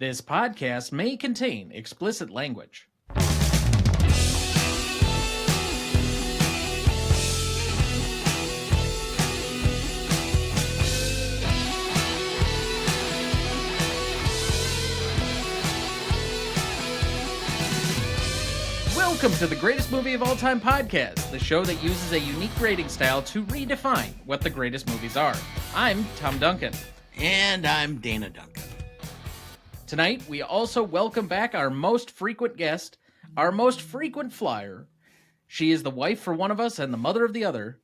This podcast may contain explicit language. Welcome to the Greatest Movie of All Time podcast, the show that uses a unique grading style to redefine what the greatest movies are. I'm Tom Duncan. And I'm Dana Duncan. Tonight, we also welcome back our most frequent guest, our most frequent flyer. She is the wife for one of us and the mother of the other.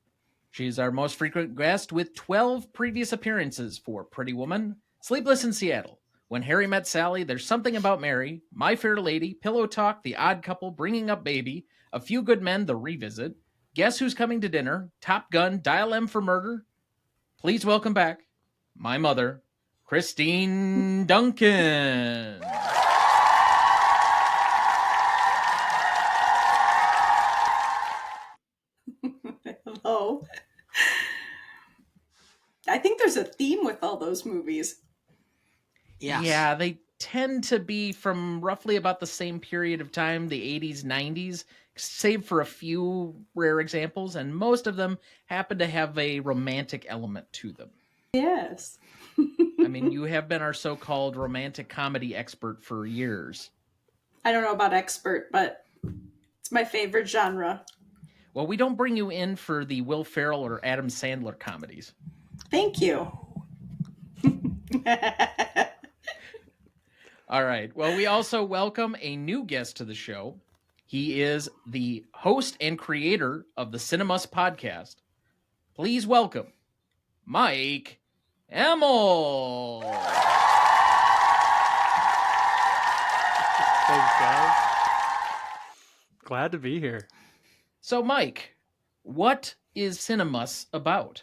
She is our most frequent guest with 12 previous appearances for Pretty Woman, Sleepless in Seattle, When Harry Met Sally, There's Something About Mary, My Fair Lady, Pillow Talk, The Odd Couple, Bringing Up Baby, A Few Good Men, The Revisit, Guess Who's Coming to Dinner, Top Gun, Dial M for Murder. Please welcome back my mother, Christine Duncan. Hello. I think there's a theme with all those movies. Yes. Yeah, they tend to be from roughly about the same period of time, the 80s, 90s, save for a few rare examples, and most of them happen to have a romantic element to them. Yes. I mean, you have been our so-called romantic comedy expert for years. I don't know about expert, but it's my favorite genre. Well, we don't bring you in for the Will Ferrell or Adam Sandler comedies. Thank you. All right. Well, we also welcome a new guest to the show. He is the host and creator of the Cinemusts podcast. Please welcome Myke Emal. Thanks, guys. Glad to be here. So, Myke, what is Cinemusts about?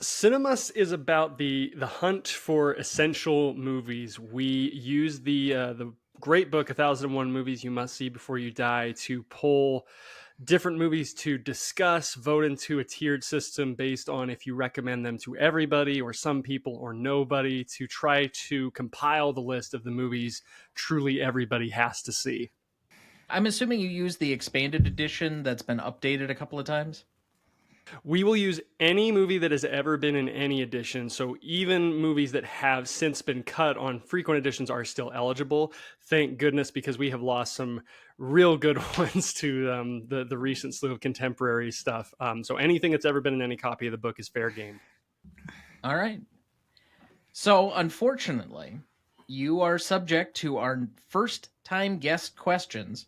Cinemusts is about the hunt for essential movies. We use the great book, 1001 Movies You Must See Before You Die, to pull different movies to discuss, vote into a tiered system based on if you recommend them to everybody or some people or nobody, to try to compile the list of the movies truly everybody has to see. I'm assuming you use the expanded edition that's been updated a couple of times? We will use any movie that has ever been in any edition. So even movies that have since been cut on frequent editions are still eligible. Thank goodness, because we have lost some real good ones to the recent slew of contemporary stuff. So anything that's ever been in any copy of the book is fair game. All right. So unfortunately, you are subject to our first time guest questions.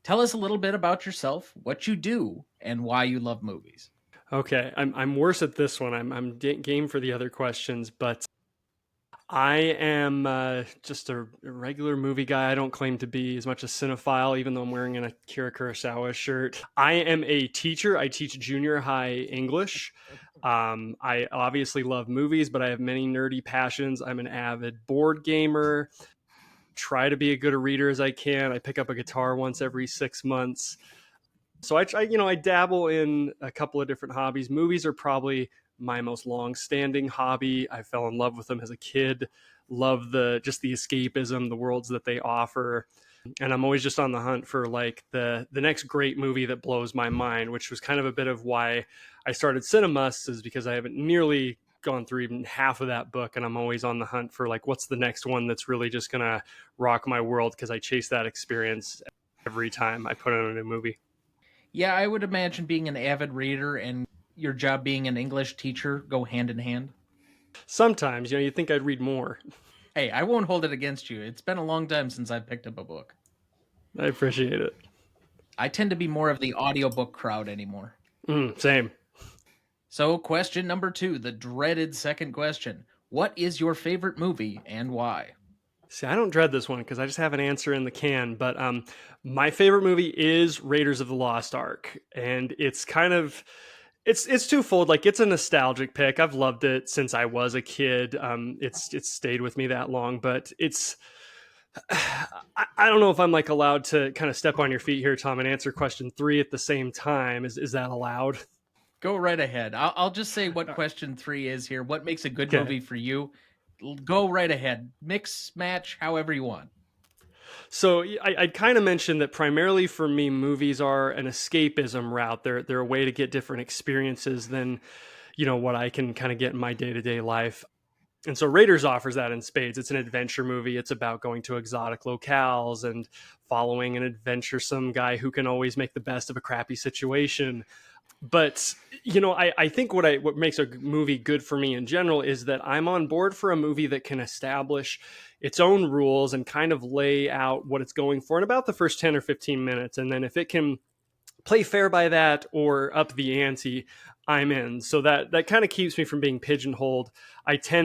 Tell us a little bit about yourself, what you do, and why you love movies. Okay, I'm worse at this one. I'm game for the other questions, but I am just a regular movie guy. I don't claim to be as much a cinephile, even though I'm wearing an Akira Kurosawa shirt. I am a teacher. I teach junior high English. I obviously love movies, but I have many nerdy passions. I'm an avid board gamer. Try to be as good a reader as I can. I pick up a guitar once every 6 months. So I dabble in a couple of different hobbies. Movies are probably my most long-standing hobby. I fell in love with them as a kid. Love the escapism, the worlds that they offer. And I'm always just on the hunt for like the next great movie that blows my mind, which was kind of a bit of why I started Cinemusts, is because I haven't nearly gone through even half of that book, and I'm always on the hunt for like what's the next one that's really just gonna rock my world, because I chase that experience every time I put on a new movie. Yeah, I would imagine being an avid reader and your job being an English teacher go hand in hand. Sometimes, you'd think I'd read more. Hey, I won't hold it against you. It's been a long time since I've picked up a book. I appreciate it. I tend to be more of the audiobook crowd anymore. Same. So, question number 2, the dreaded second question. What is your favorite movie and why? See, I don't dread this one because I just have an answer in the can, but my favorite movie is Raiders of the Lost Ark, and it's kind of, it's twofold. Like, it's a nostalgic pick. I've loved it since I was a kid. It's stayed with me that long, but it's, I don't know if I'm like allowed to kind of step on your feet here, Tom, and answer question 3 at the same time. Is that allowed? Go right ahead. I'll just say what question 3 is here. What makes a good movie for you? Go right ahead. Mix, match, however you want. So I'd kind of mentioned that primarily for me, movies are an escapism route. They're a way to get different experiences than, what I can kind of get in my day-to-day life. And so Raiders offers that in spades. It's an adventure movie. It's about going to exotic locales and following an adventuresome guy who can always make the best of a crappy situation. But I think what makes a movie good for me in general is that I'm on board for a movie that can establish its own rules and kind of lay out what it's going for in about the first 10 or 15 minutes. And then if it can play fair by that or up the ante, I'm in. So that kind of keeps me from being pigeonholed. I try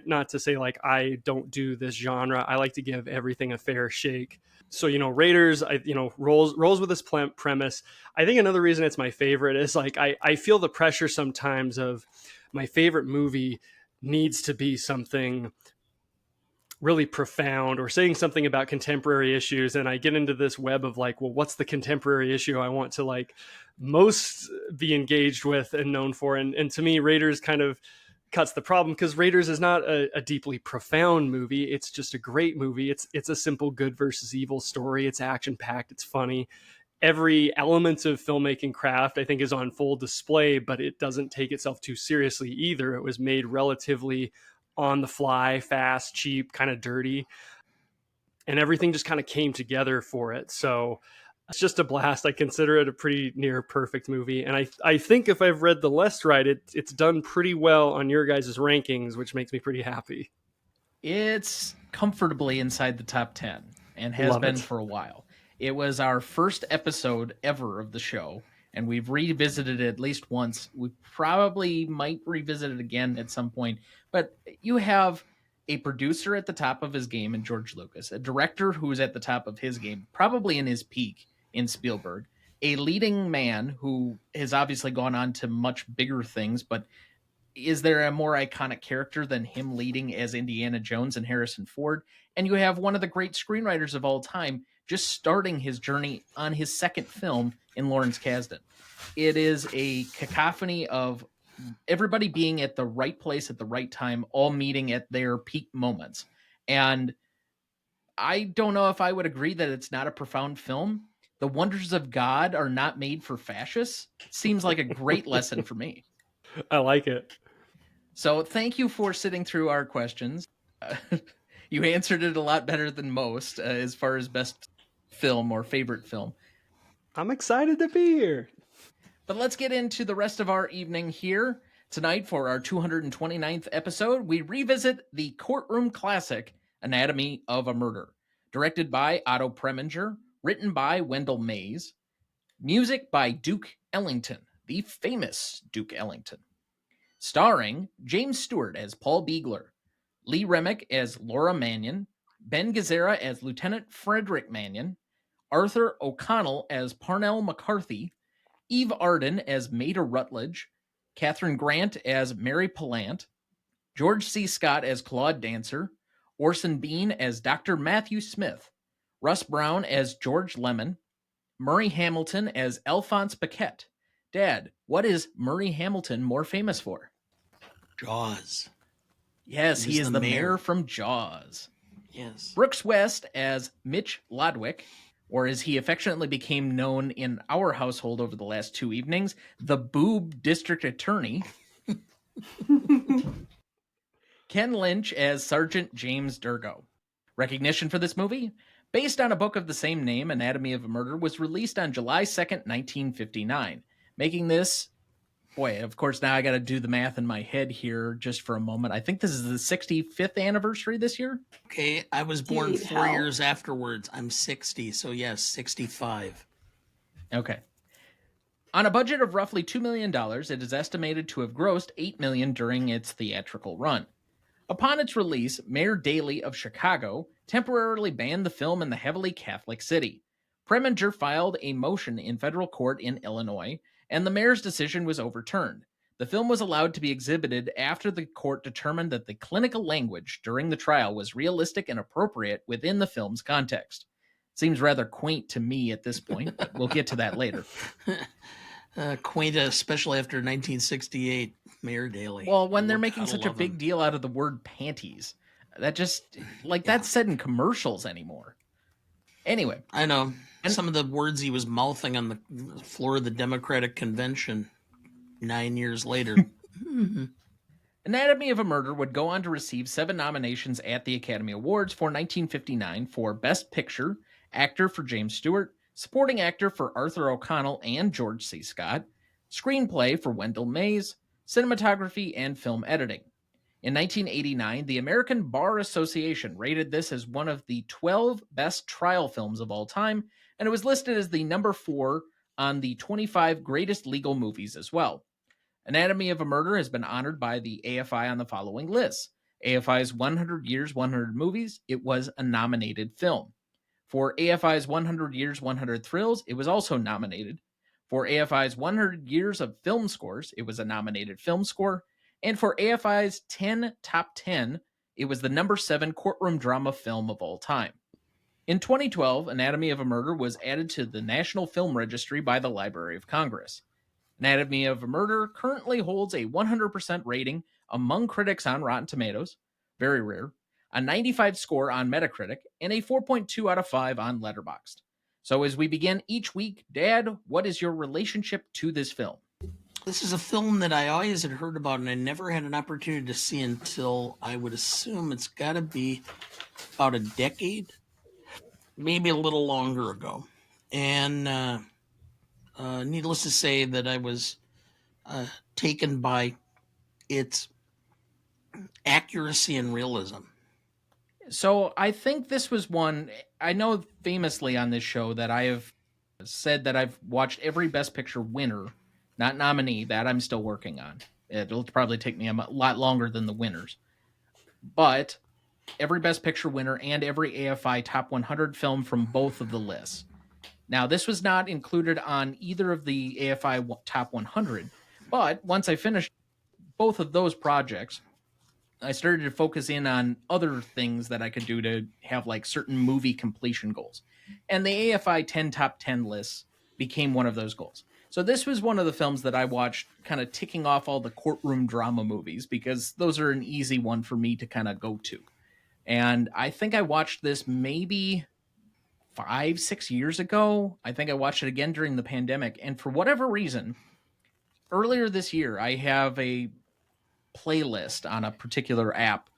not to say like, I don't do this genre. I like to give everything a fair shake. So, Raiders, rolls with this premise. I think another reason it's my favorite is like, I feel the pressure sometimes of my favorite movie needs to be something really profound or saying something about contemporary issues. And I get into this web of like, well, what's the contemporary issue I want to like most be engaged with and known for? And to me, Raiders kind of cuts the problem, because Raiders is not a deeply profound movie. It's just a great movie. It's a simple good versus evil story. It's action packed. It's funny. Every element of filmmaking craft, I think, is on full display, but it doesn't take itself too seriously either. It was made relatively on the fly, fast, cheap, kind of dirty, and everything just kind of came together for it. So it's just a blast. I consider it a pretty near perfect movie. And I think if I've read the list right, it's done pretty well on your guys' rankings, which makes me pretty happy. It's comfortably inside the top 10 and has been for a while. It was our first episode ever of the show, and we've revisited it at least once. We probably might revisit it again at some point. But you have a producer at the top of his game in George Lucas, a director who's at the top of his game, probably in his peak in Spielberg, a leading man who has obviously gone on to much bigger things, but is there a more iconic character than him leading as Indiana Jones and Harrison Ford? And you have one of the great screenwriters of all time just starting his journey on his second film in Lawrence Kasdan. It is a cacophony of everybody being at the right place at the right time, all meeting at their peak moments. And I don't know if I would agree that it's not a profound film. The wonders of God are not made for fascists. Seems like a great lesson for me. I like it. So thank you for sitting through our questions. You answered it a lot better than most as far as best film or favorite film. I'm excited to be here. But let's get into the rest of our evening here. Tonight, for our 229th episode, we revisit the courtroom classic, Anatomy of a Murder, directed by Otto Preminger, written by Wendell Mays, music by Duke Ellington, the famous Duke Ellington, starring James Stewart as Paul Biegler, Lee Remick as Laura Manion, Ben Gazzara as Lieutenant Frederick Manion, Arthur O'Connell as Parnell McCarthy, Eve Arden as Maida Rutledge, Catherine Grant as Mary Pallant, George C. Scott as Claude Dancer, Orson Bean as Dr. Matthew Smith, Russ Brown as George Lemon, Murray Hamilton as Alphonse Paquette. Dad, what is Murray Hamilton more famous for? Jaws. Yes, he is the mayor from Jaws. Yes. Brooks West as Mitch Lodwick, or as he affectionately became known in our household over the last two evenings, the Boob District Attorney. Ken Lynch as Sergeant James Durgo. Recognition for this movie? Based on a book of the same name, Anatomy of a Murder, was released on July 2nd, 1959, making this... Boy, of course, now I got to do the math in my head here just for a moment. I think this is the 65th anniversary this year. Okay, I was born 4 years afterwards. I'm 60, so yes, 65. Okay. On a budget of roughly $2 million, it is estimated to have grossed $8 million during its theatrical run. Upon its release, Mayor Daley of Chicago temporarily banned the film in the heavily Catholic city. Preminger filed a motion in federal court in Illinois, and the mayor's decision was overturned. The film was allowed to be exhibited after the court determined that the clinical language during the trial was realistic and appropriate within the film's context. Seems rather quaint to me at this point, but we'll get to that later. Quaint, especially after 1968, Mayor Daley. Well, when they're Look, making gotta such a love big him. deal out of the word panties, that just like Yeah. that's said in commercials anymore. Anyway, I know. and Some of the words he was mouthing on the floor of the Democratic Convention 9 years later. Anatomy of a Murder would go on to receive 7 nominations at the Academy Awards for 1959 for Best Picture, Actor for James Stewart, Supporting Actor for Arthur O'Connell and George C. Scott, Screenplay for Wendell Mays, Cinematography, and Film Editing. In 1989, the American Bar Association rated this as one of the 12 best trial films of all time, and it was listed as the number 4 on the 25 greatest legal movies as well. Anatomy of a Murder has been honored by the AFI on the following lists. AFI's 100 Years, 100 Movies, it was a nominated film. For AFI's 100 Years, 100 Thrills, it was also nominated. For AFI's 100 Years of Film Scores, it was a nominated film score. And for AFI's 10 Top 10, it was the number 7 courtroom drama film of all time. In 2012, Anatomy of a Murder was added to the National Film Registry by the Library of Congress. Anatomy of a Murder currently holds a 100% rating among critics on Rotten Tomatoes, very rare, a 95 score on Metacritic, and a 4.2 out of 5 on Letterboxd. So as we begin each week, Dad, what is your relationship to this film? This is a film that I always had heard about and I never had an opportunity to see until I would assume it's got to be about a decade, maybe a little longer ago. And needless to say that I was taken by its accuracy and realism. So I think this was one, I know famously on this show that I have said that I've watched every Best Picture winner, not nominee, that I'm still working on. It'll probably take me a lot longer than the winners. But every Best Picture winner and every AFI Top 100 film from both of the lists. Now, this was not included on either of the AFI Top 100, but once I finished both of those projects, I started to focus in on other things that I could do to have like certain movie completion goals. And the AFI 10 Top 10 lists became one of those goals. So this was one of the films that I watched kind of ticking off all the courtroom drama movies because those are an easy one for me to kind of go to. And I think I watched this maybe 5-6 years ago. I think I watched it again during the pandemic. And for whatever reason, earlier this year, I have a playlist on a particular app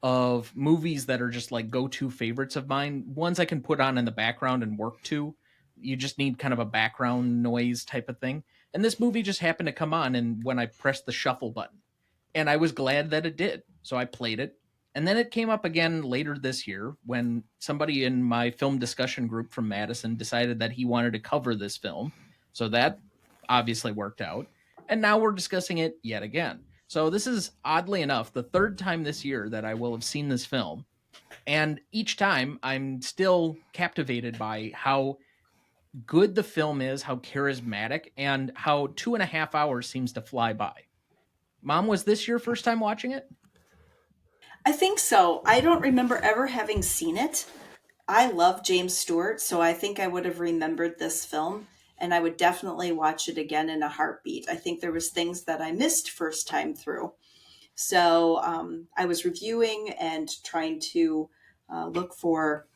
of movies that are just like go-to favorites of mine, ones I can put on in the background and work to. You just need kind of a background noise type of thing. And this movie just happened to come on and when I pressed the shuffle button. And I was glad that it did. So I played it. And then it came up again later this year when somebody in my film discussion group from Madison decided that he wanted to cover this film. So that obviously worked out. And now we're discussing it yet again. So this is, oddly enough, the third time this year that I will have seen this film. And each time I'm still captivated by how good the film is, how charismatic, and how 2.5 hours seems to fly by. Mom, was this your first time watching it? I think so. I don't remember ever having seen it. I love James Stewart, so I think I would have remembered this film and I would definitely watch it again in a heartbeat. I think there was things that I missed first time through. So I was reviewing and trying to look for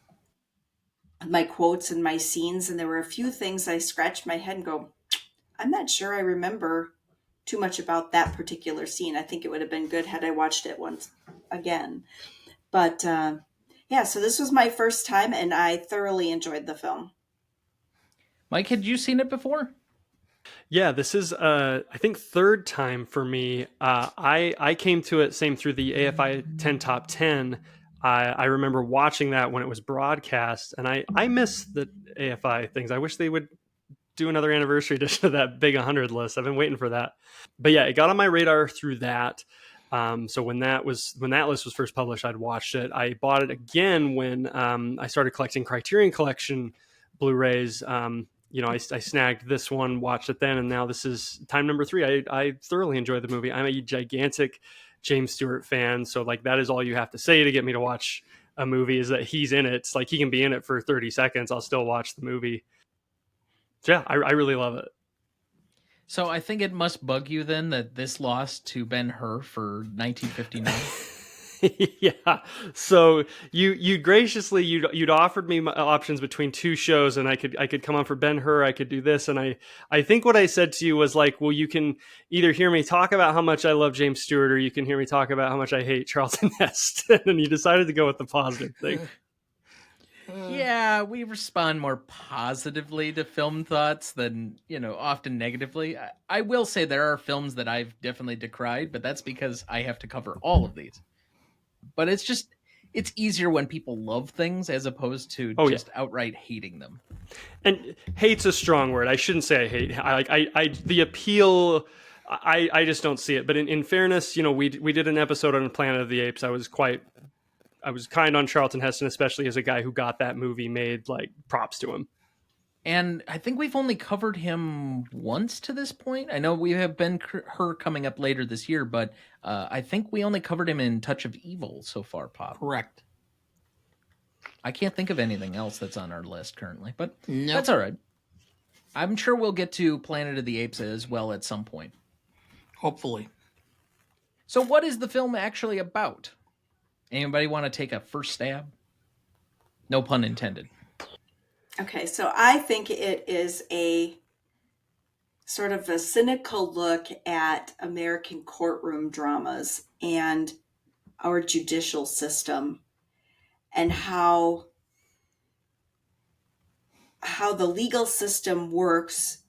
my quotes and my scenes, and there were a few things I scratched my head and go, I'm not sure I remember too much about that particular scene. I think it would have been good had I watched it once again. But yeah, so this was my first time, and I thoroughly enjoyed the film. Mike, had you seen it before? Yeah, this is I think third time for me. I came to it same through the AFI 10 Top 10. I remember watching that when it was broadcast, and I miss the AFI things. I wish they would do another anniversary edition of that big 100 list. I've been waiting for that. But yeah, it got on my radar through that. So when that list was first published, I'd watched it. I bought it again when I started collecting Criterion Collection Blu-rays. I snagged this one, watched it then, and now this is time number 3. I thoroughly enjoyed the movie. I'm a gigantic James Stewart fan, so like that is all you have to say to get me to watch a movie is that he's in it. It's like he can be in it for 30 seconds. I'll still watch the movie. So yeah, I really love it. So I think it must bug you then that this lost to Ben-Hur for 1959. Yeah. So you graciously you'd offered me options between two shows, and I could come on for Ben-Hur, I could do this, and I think what I said to you was like, well, you can either hear me talk about how much I love James Stewart, or you can hear me talk about how much I hate Charlton Heston, and you decided to go with the positive thing. Yeah, we respond more positively to film thoughts than, often negatively. I will say there are films that I've definitely decried, but that's because I have to cover all of these. But it's easier when people love things as opposed to just outright hating them. And hate's a strong word. I shouldn't say I hate. I the appeal. I just don't see it. But in fairness, we did an episode on Planet of the Apes. I was kind on Charlton Heston, especially as a guy who got that movie made. Like, props to him. And I think we've only covered him once to this point. I know we have Ben-Hur coming up later this year, but I think we only covered him in Touch of Evil so far, Pop. Correct. I can't think of anything else that's on our list currently, but Nope. That's all right. I'm sure we'll get to Planet of the Apes as well at some point. Hopefully. So what is the film actually about? Anybody want to take a first stab? No pun intended. Okay, so I think it is a sort of a cynical look at American courtroom dramas and our judicial system, and how the legal system works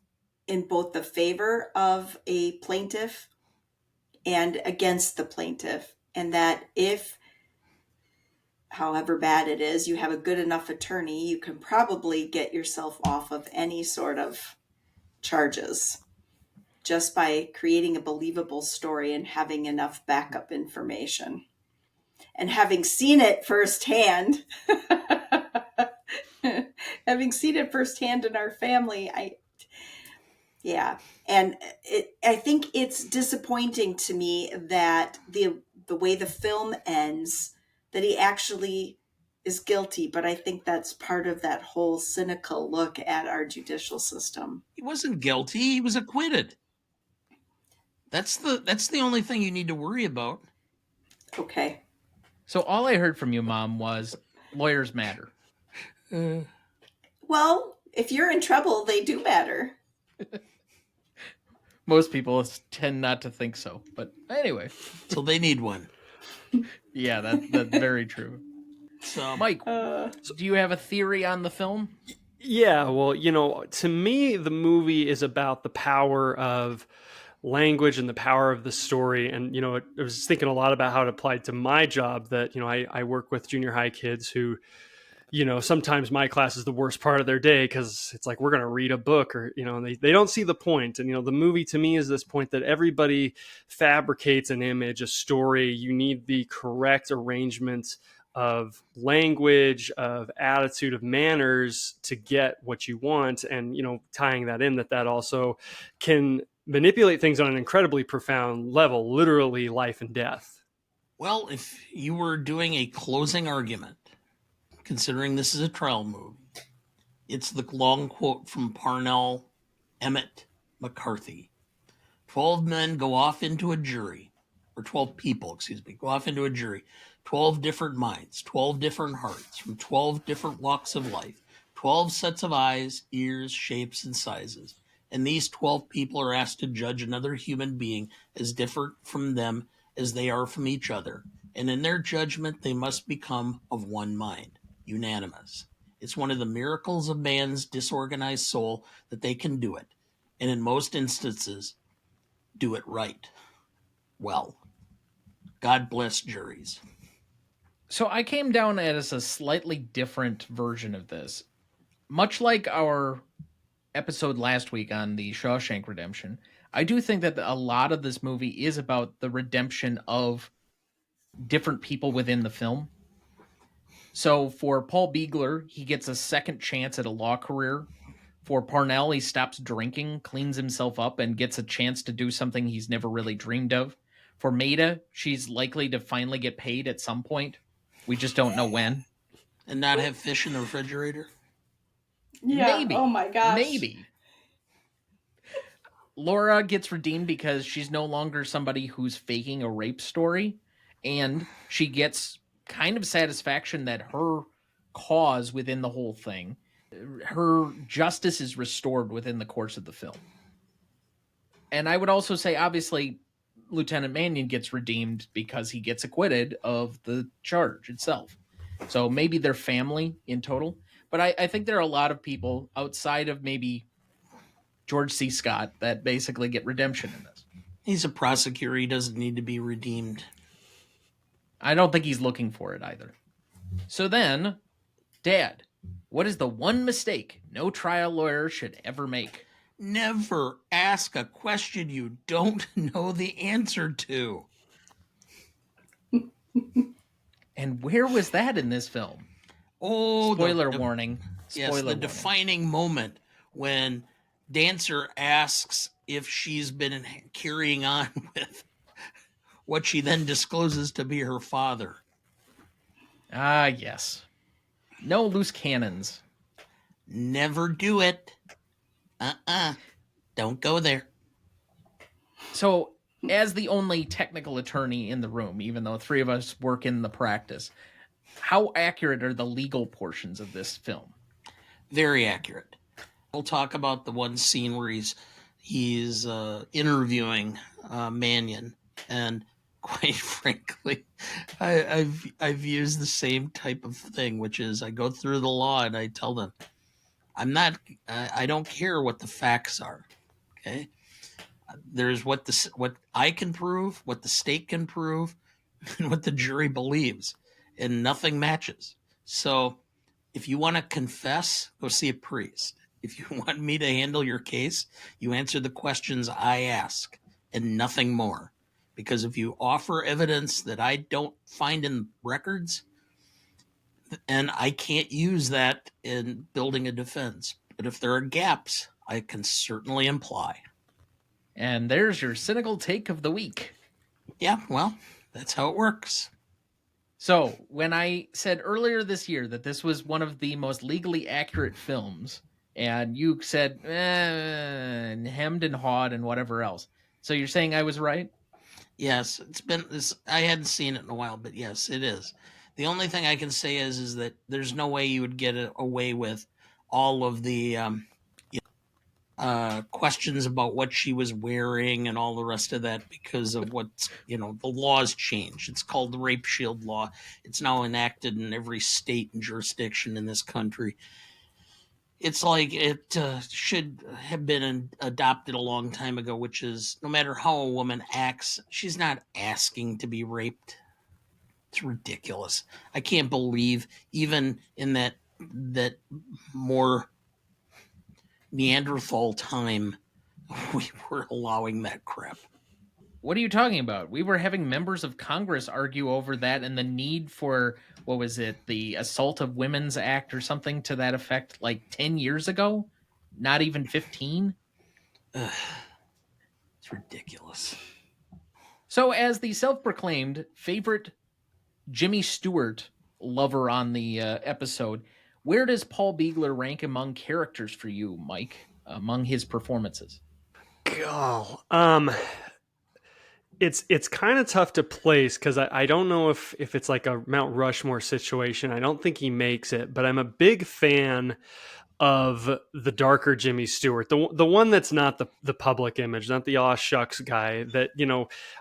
in both the favor of a plaintiff and against the plaintiff. And that if, however bad it is, you have a good enough attorney, you can probably get yourself off of any sort of charges just by creating a believable story and having enough backup information. And having seen it firsthand, in our family, and I think it's disappointing to me that the way the film ends, that he actually is guilty, but I think that's part of that whole cynical look at our judicial system. He wasn't guilty. He was acquitted. That's the only thing you need to worry about. Okay. So all I heard from you, Mom, was lawyers matter. Well, if you're in trouble, they do matter. Most people tend not to think so, but anyway. So they need one. Yeah, that's very true. So, Mike, do you have a theory on the film? Yeah, well, to me, the movie is about the power of language and the power of the story. And, I was thinking a lot about how it applied to my job that, I work with junior high kids who, sometimes my class is the worst part of their day because it's like, we're going to read a book or, and they don't see the point. And, the movie to me is this point that everybody fabricates an image, a story. You need the correct arrangement of language, of attitude, of manners to get what you want. And, tying that in, that also can manipulate things on an incredibly profound level, literally life and death. well, if you were doing a closing argument, considering this is a trial movie, it's the long quote from Parnell Emmett McCarthy. 12 men go off into a jury, or 12 people, go off into a jury. 12 different minds, 12 different hearts, from 12 different walks of life, 12 sets of eyes, ears, shapes, and sizes. And these 12 people are asked to judge another human being as different from them as they are from each other. And in their judgment, they must become of one mind, unanimous. It's one of the miracles of man's disorganized soul that they can do it. And in most instances, do it right. Well, God bless juries. So I came down as a slightly different version of this. Much like our episode last week on the Shawshank Redemption, I do think that a lot of this movie is about the redemption of different people within the film. So for Paul Biegler, he gets a second chance at a law career. For Parnell, he stops drinking, cleans himself up, and gets a chance to do something he's never really dreamed of. For Maida, she's likely to finally get paid at some point. We just don't know when. And not have fish in the refrigerator? Yeah. Maybe. Oh my gosh. Maybe. Laura gets redeemed because she's no longer somebody who's faking a rape story, and she gets kind of satisfaction that her cause within the whole thing, her justice is restored within the course of the film. And I would also say, obviously, Lieutenant Manion gets redeemed because he gets acquitted of the charge itself. So maybe they're family in total. But I think there are a lot of people outside of maybe George C. Scott that basically get redemption in this. He's a prosecutor. He doesn't need to be redeemed. I don't think he's looking for it either. So then, Dad, what is the one mistake no trial lawyer should ever make? Never ask a question you don't know the answer to. And where was that in this film? Oh, Spoiler warning. Yes, Spoiler the warning. defining moment when Dancer asks if she's been carrying on with what she then discloses to be her father. Ah, yes. No loose cannons. Never do it. Don't go there. So, as the only technical attorney in the room, even though three of us work in the practice, how accurate are the legal portions of this film? Very accurate. We'll talk about the one scene where he's interviewing Manion, and quite frankly, I've used the same type of thing, which is I go through the law and I tell them, I don't care what the facts are. Okay, there's what I can prove, what the state can prove, and what the jury believes, and nothing matches. So, if you want to confess, go see a priest. If you want me to handle your case, you answer the questions I ask and nothing more. Because if you offer evidence that I don't find in records, and I can't use that in building a defense. But if there are gaps, I can certainly imply. And there's your cynical take of the week. Yeah, well, that's how it works. So, when I said earlier this year that this was one of the most legally accurate films, and you said, hemmed and hawed and whatever else. So you're saying I was right? Yes, it's been this. I hadn't seen it in a while, but yes, it is. The only thing I can say is that there's no way you would get away with all of the questions about what she was wearing and all the rest of that because of what's, the laws change. It's called the Rape Shield Law. It's now enacted in every state and jurisdiction in this country. It's like it should have been adopted a long time ago, which is no matter how a woman acts, she's not asking to be raped. It's ridiculous. I can't believe even in that more Neanderthal time, we were allowing that crap. What are you talking about? We were having members of Congress argue over that and the need for, what was it, the Assault of Women's Act or something to that effect like 10 years ago? Not even 15? It's ridiculous. So as the self-proclaimed favorite Jimmy Stewart lover on the episode, where does Paul Biegler rank among characters for you, Mike, among his performances? It's kind of tough to place because I don't know if it's like a Mount Rushmore situation. I don't think he makes it, but I'm a big fan of the darker Jimmy Stewart, the one that's not the public image, not the aw shucks guy that,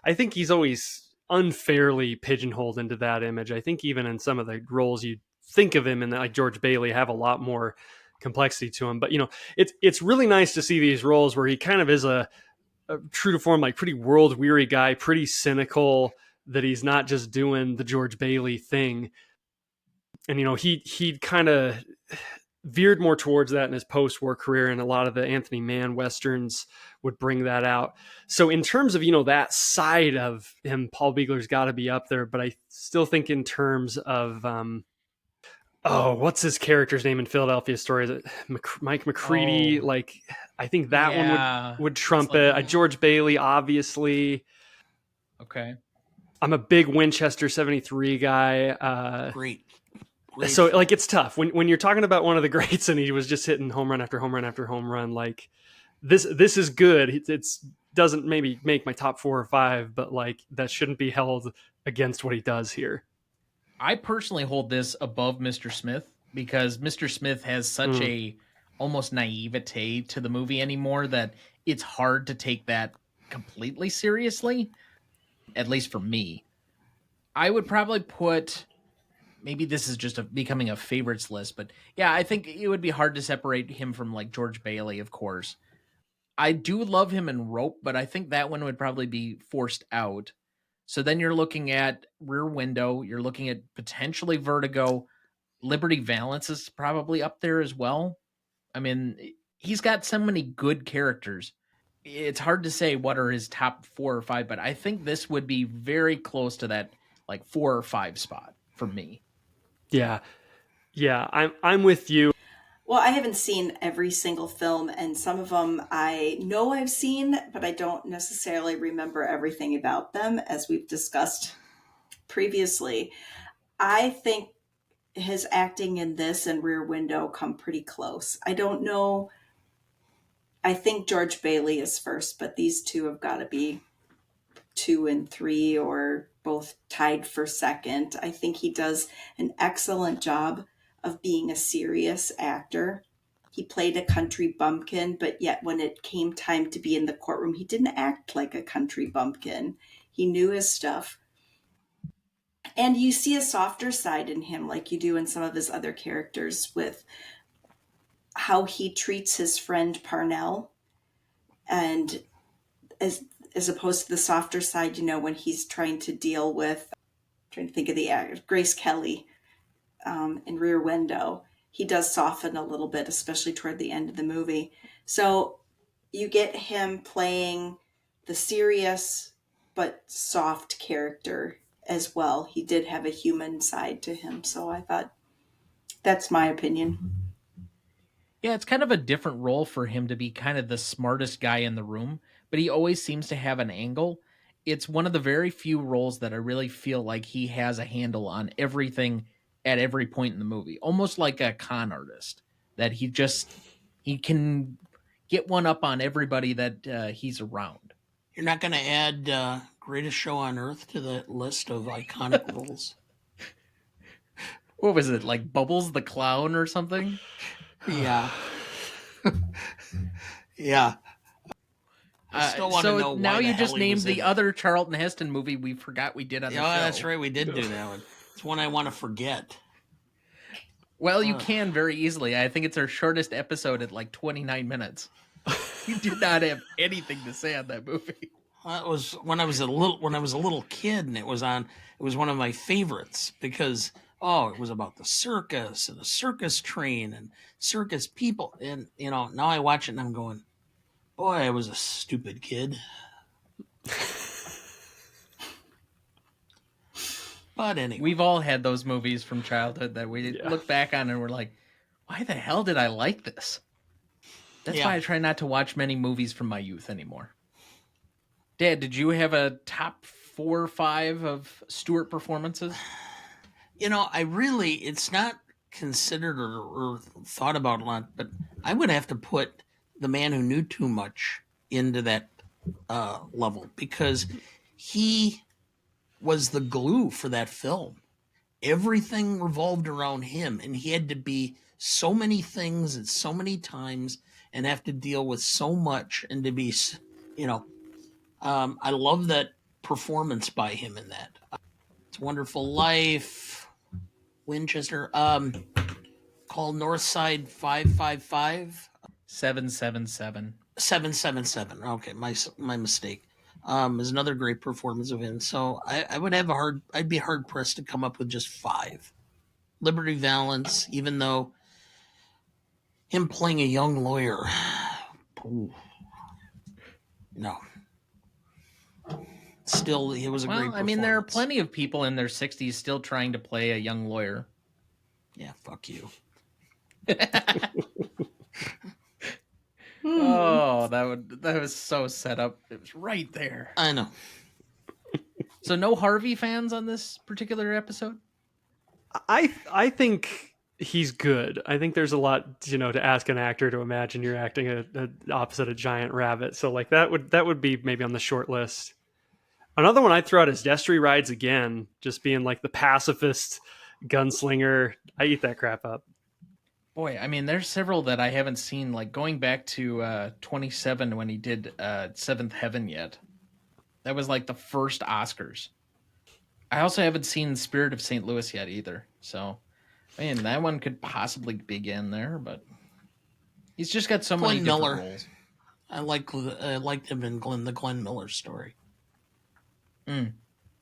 I think he's always unfairly pigeonholed into that image. I think even in some of the roles you think of him in, like George Bailey, have a lot more complexity to him. But, it's really nice to see these roles where he kind of is a true to form, like pretty world weary guy, pretty cynical, that he's not just doing the George Bailey thing. And, he kind of veered more towards that in his post-war career, and a lot of the Anthony Mann Westerns would bring that out. So in terms of, that side of him, Paul Biegler's got to be up there, but I still think in terms of, what's his character's name in Philadelphia Story? Is it Mike McCready? I think that one would trump it. George Bailey, obviously. Okay. I'm a big Winchester 73 guy. Great. So it's tough when you're talking about one of the greats and he was just hitting home run after home run after home run. this is good. It's doesn't maybe make my top 4 or 5, but like that shouldn't be held against what he does here. I personally hold this above Mr. Smith because Mr. Smith has such a almost naivete to the movie anymore that it's hard to take that completely seriously, at least for me. I would probably put, maybe this is just becoming a favorites list, but yeah, I think it would be hard to separate him from like George Bailey, of course. I do love him in Rope, but I think that one would probably be forced out. So then you're looking at Rear Window, you're looking at potentially Vertigo. Liberty Valance is probably up there as well. I mean, he's got so many good characters. It's hard to say what are his top 4 or 5, but I think this would be very close to that like 4 or 5 spot for me. Yeah. I'm with you. Well, I haven't seen every single film, and some of them I know I've seen, but I don't necessarily remember everything about them, as we've discussed previously. I think his acting in this and Rear Window come pretty close. I don't know. I think George Bailey is first, but these two have got to be 2 and 3 or both tied for second. I think he does an excellent job of being a serious actor. He played a country bumpkin, but yet when it came time to be in the courtroom, he didn't act like a country bumpkin. He knew his stuff. And you see a softer side in him, like you do in some of his other characters, with how he treats his friend Parnell, and as opposed to the softer side, when he's trying to deal with, I'm trying to think of the actor, Grace Kelly in Rear Window. He does soften a little bit, especially toward the end of the movie. So you get him playing the serious but soft character as well. He did have a human side to him. So I thought, that's my opinion. Yeah, it's kind of a different role for him to be kind of the smartest guy in the room, but he always seems to have an angle. It's one of the very few roles that I really feel like he has a handle on everything at every point in the movie, almost like a con artist, that he can get one up on everybody that he's around. You're not going to add Greatest Show on Earth to the list of iconic roles? What was it, like Bubbles the Clown or something? Yeah. Yeah. I still want to know why now the you hell just he named was in the it. other Charlton Heston movie we forgot we did on the show. That's right. We did do that one. It's one I want to forget. Well, you can very easily. I think it's our shortest episode at like 29 minutes. You did not have anything to say on that movie. It was when I was a little kid, and it was one of my favorites because it was about the circus and the circus train and circus people, and now I watch it and I'm going, boy, I was a stupid kid. But anyway, we've all had those movies from childhood that we look back on and we're like, why the hell did I like this? That's why I try not to watch many movies from my youth anymore. Dad, did you have a top 4 or 5 of Stewart performances? it's not considered or thought about a lot, but I would have to put The Man Who Knew Too Much into that level because he was the glue for that film. Everything revolved around him, and he had to be so many things at so many times and have to deal with so much, and to be, I love that performance by him in that. It's a Wonderful Life, Winchester, called Northside 555. 777. 777. Okay, my mistake. Is another great performance of him. So I'd be hard pressed to come up with just 5. Liberty Valance, even though him playing a young lawyer, no. Still, it was a great performance. I mean, there are plenty of people in their 60s still trying to play a young lawyer. Yeah, fuck you. Oh, that was so set up. It was right there. I know. So no Harvey fans on this particular episode? I think he's good. I think there's a lot, to ask an actor to imagine you're acting opposite a giant rabbit. So like that would be maybe on the short list. Another one I'd throw out is Destry Rides Again, just being like the pacifist gunslinger. I eat that crap up. Boy, I mean, there's several that I haven't seen, like going back to 27 when he did Seventh Heaven yet. That was like the first Oscars. I also haven't seen Spirit of St. Louis yet either. So, I mean, that one could possibly begin there, but he's just got so many different Miller. roles. I liked him in the Glenn Miller story.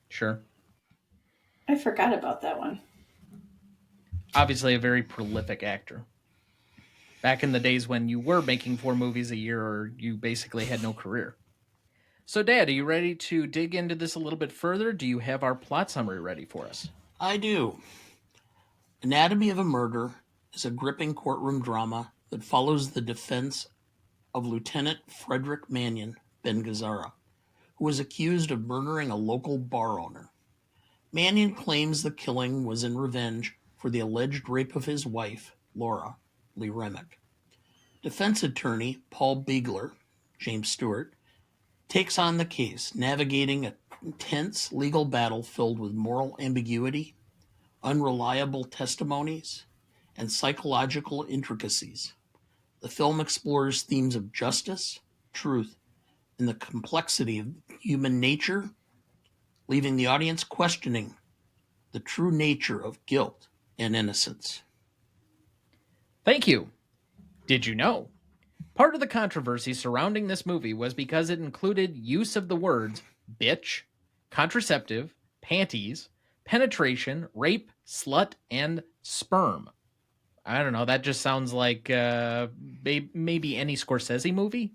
Sure. I forgot about that one. Obviously a very prolific actor. Back in the days when you were making 4 movies a year or you basically had no career. So, Dad, are you ready to dig into this a little bit further? Do you have our plot summary ready for us? I do. Anatomy of a Murder is a gripping courtroom drama that follows the defense of Lieutenant Frederick Manion, Ben Gazzara, who was accused of murdering a local bar owner. Manion claims the killing was in revenge for the alleged rape of his wife, Laura Lee Remick. Defense attorney Paul Biegler, James Stewart, takes on the case, navigating a intense legal battle filled with moral ambiguity, unreliable testimonies, and psychological intricacies. The film explores themes of justice, truth, and the complexity of human nature, leaving the audience questioning the true nature of guilt and innocence. Thank you. Did you know? Part of the controversy surrounding this movie was because it included use of the words bitch, contraceptive, panties, penetration, rape, slut, and sperm. I don't know, that just sounds like maybe any Scorsese movie.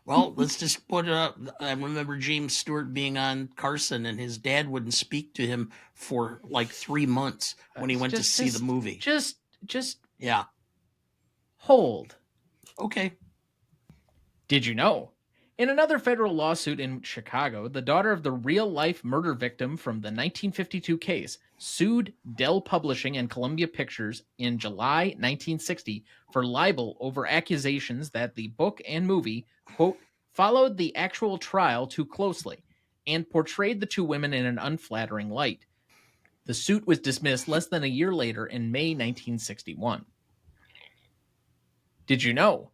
Well, let's just put it up. I remember James Stewart being on Carson, and his dad wouldn't speak to him for like 3 months when he went to see the movie. Just Yeah. hold. Okay. Did you know? In another federal lawsuit in Chicago, the daughter of the real-life murder victim from the 1952 case sued Dell Publishing and Columbia Pictures in July 1960 for libel over accusations that the book and movie, quote, followed the actual trial too closely and portrayed the two women in an unflattering light. The suit was dismissed less than a year later in May 1961. Did you know?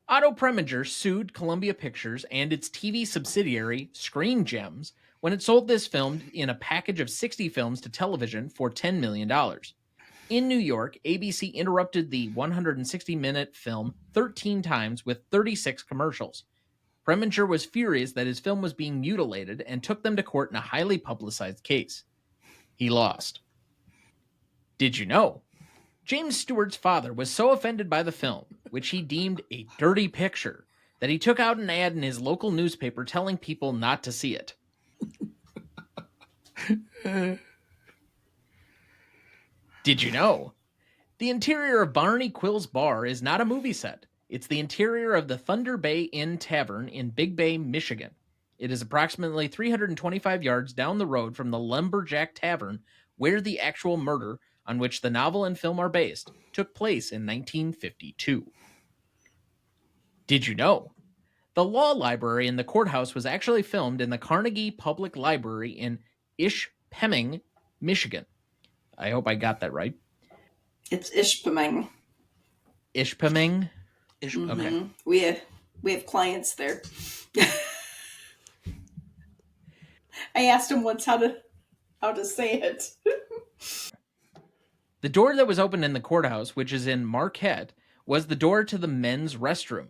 Otto Preminger sued Columbia Pictures and its TV subsidiary, Screen Gems, when it sold this film in a package of 60 films to television for $10 million. In New York, ABC interrupted the 160-minute film 13 times with 36 commercials. Preminger was furious that his film was being mutilated and took them to court in a highly publicized case. He lost. Did you know? James Stewart's father was so offended by the film, which he deemed a dirty picture, that he took out an ad in his local newspaper telling people not to see it. Did you know? The interior of Barney Quill's bar is not a movie set. It's the interior of the Thunder Bay Inn Tavern in Big Bay, Michigan. It is approximately 325 yards down the road from the Lumberjack Tavern, where the actual murder, on which the novel and film are based, took place in 1952. Did you know? The law library in the courthouse was actually filmed in the Carnegie Public Library in Ishpeming, Michigan. I hope I got that right. It's Ishpeming. Ishpeming? Mm-hmm. Okay. We have clients there. I asked him once how to say it. The door that was opened in the courthouse, which is in Marquette, was the door to the men's restroom.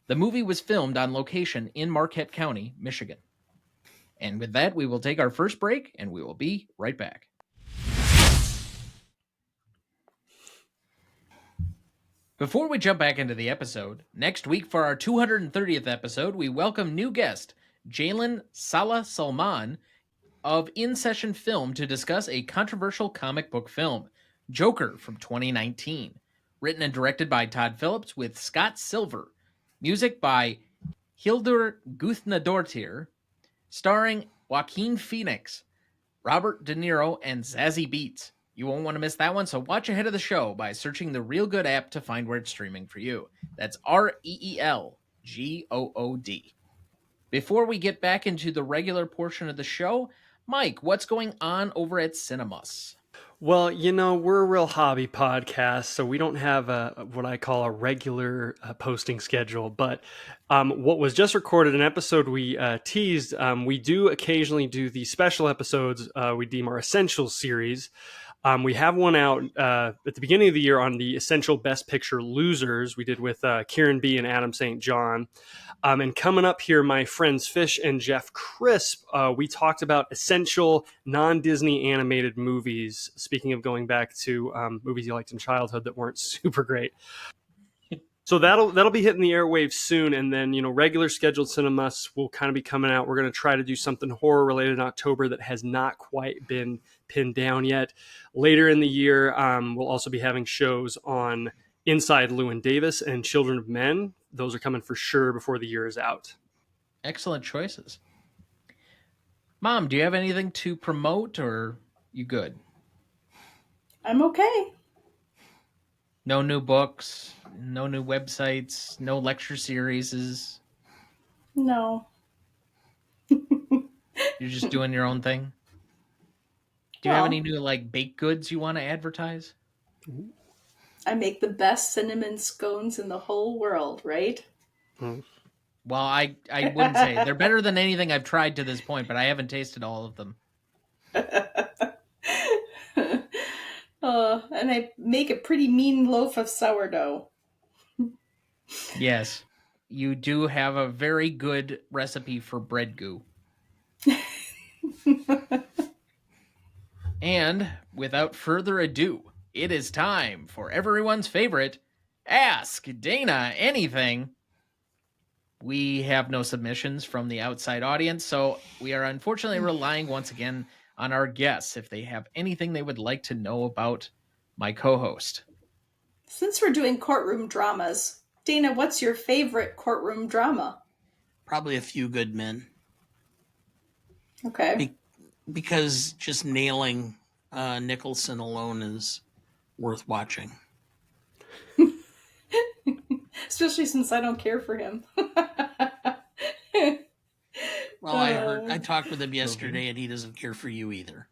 The movie was filmed on location in Marquette County, Michigan. And with that, we will take our first break, and we will be right back. Before we jump back into the episode, next week for our 230th episode, we welcome new guest, Jalen Salah Salman of In Session Film to discuss a controversial comic book film, Joker from 2019. Written and directed by Todd Phillips with Scott Silver. Music by Hildur Guthnadottir. Starring Joaquin Phoenix, Robert De Niro, and Zazie Beetz. You won't want to miss that one, so watch ahead of the show by searching the Real Good app to find where it's streaming for you. That's ReelGood. Before we get back into the regular portion of the show, Myke, what's going on over at Cinemusts? Well, we're a real hobby podcast, so we don't have what I call a regular posting schedule. But what was just recorded, an episode we teased, we do occasionally do the special episodes we deem our Essentials series. We have one out at the beginning of the year on the Essential Best Picture Losers we did with Kieran B. and Adam St. John. And coming up here, my friends Fish and Jeff Crisp, we talked about essential non-Disney animated movies. Speaking of going back to movies you liked in childhood that weren't super great. So that'll be hitting the airwaves soon, and then regular scheduled Cinemusts will kind of be coming out. We're going to try to do something horror related in October that has not quite been pinned down yet. Later in the year, we'll also be having shows on Inside Llewyn Davis and Children of Men. Those are coming for sure before the year is out. Excellent choices. Mom, do you have anything to promote, or you good? I'm okay. No new books, no new websites, no lecture series. No. You're just doing your own thing? Do you have Well, any new baked goods you want to advertise? I make the best cinnamon scones in the whole world, right? Well, I wouldn't say they're better than anything I've tried to this point, but I haven't tasted all of them. And I make a pretty mean loaf of sourdough. Yes, you do have a very good recipe for bread goo. And without further ado, it is time for everyone's favorite Ask Dana Anything. We have no submissions from the outside audience, so we are unfortunately relying once again on our guests if they have anything they would like to know about my co-host. Since we're doing courtroom dramas, Dana, what's your favorite courtroom drama? Probably A Few Good Men. Okay. Because just nailing Nicholson alone is worth watching. Especially since I don't care for him. Well, I talked with him yesterday, and he doesn't care for you either.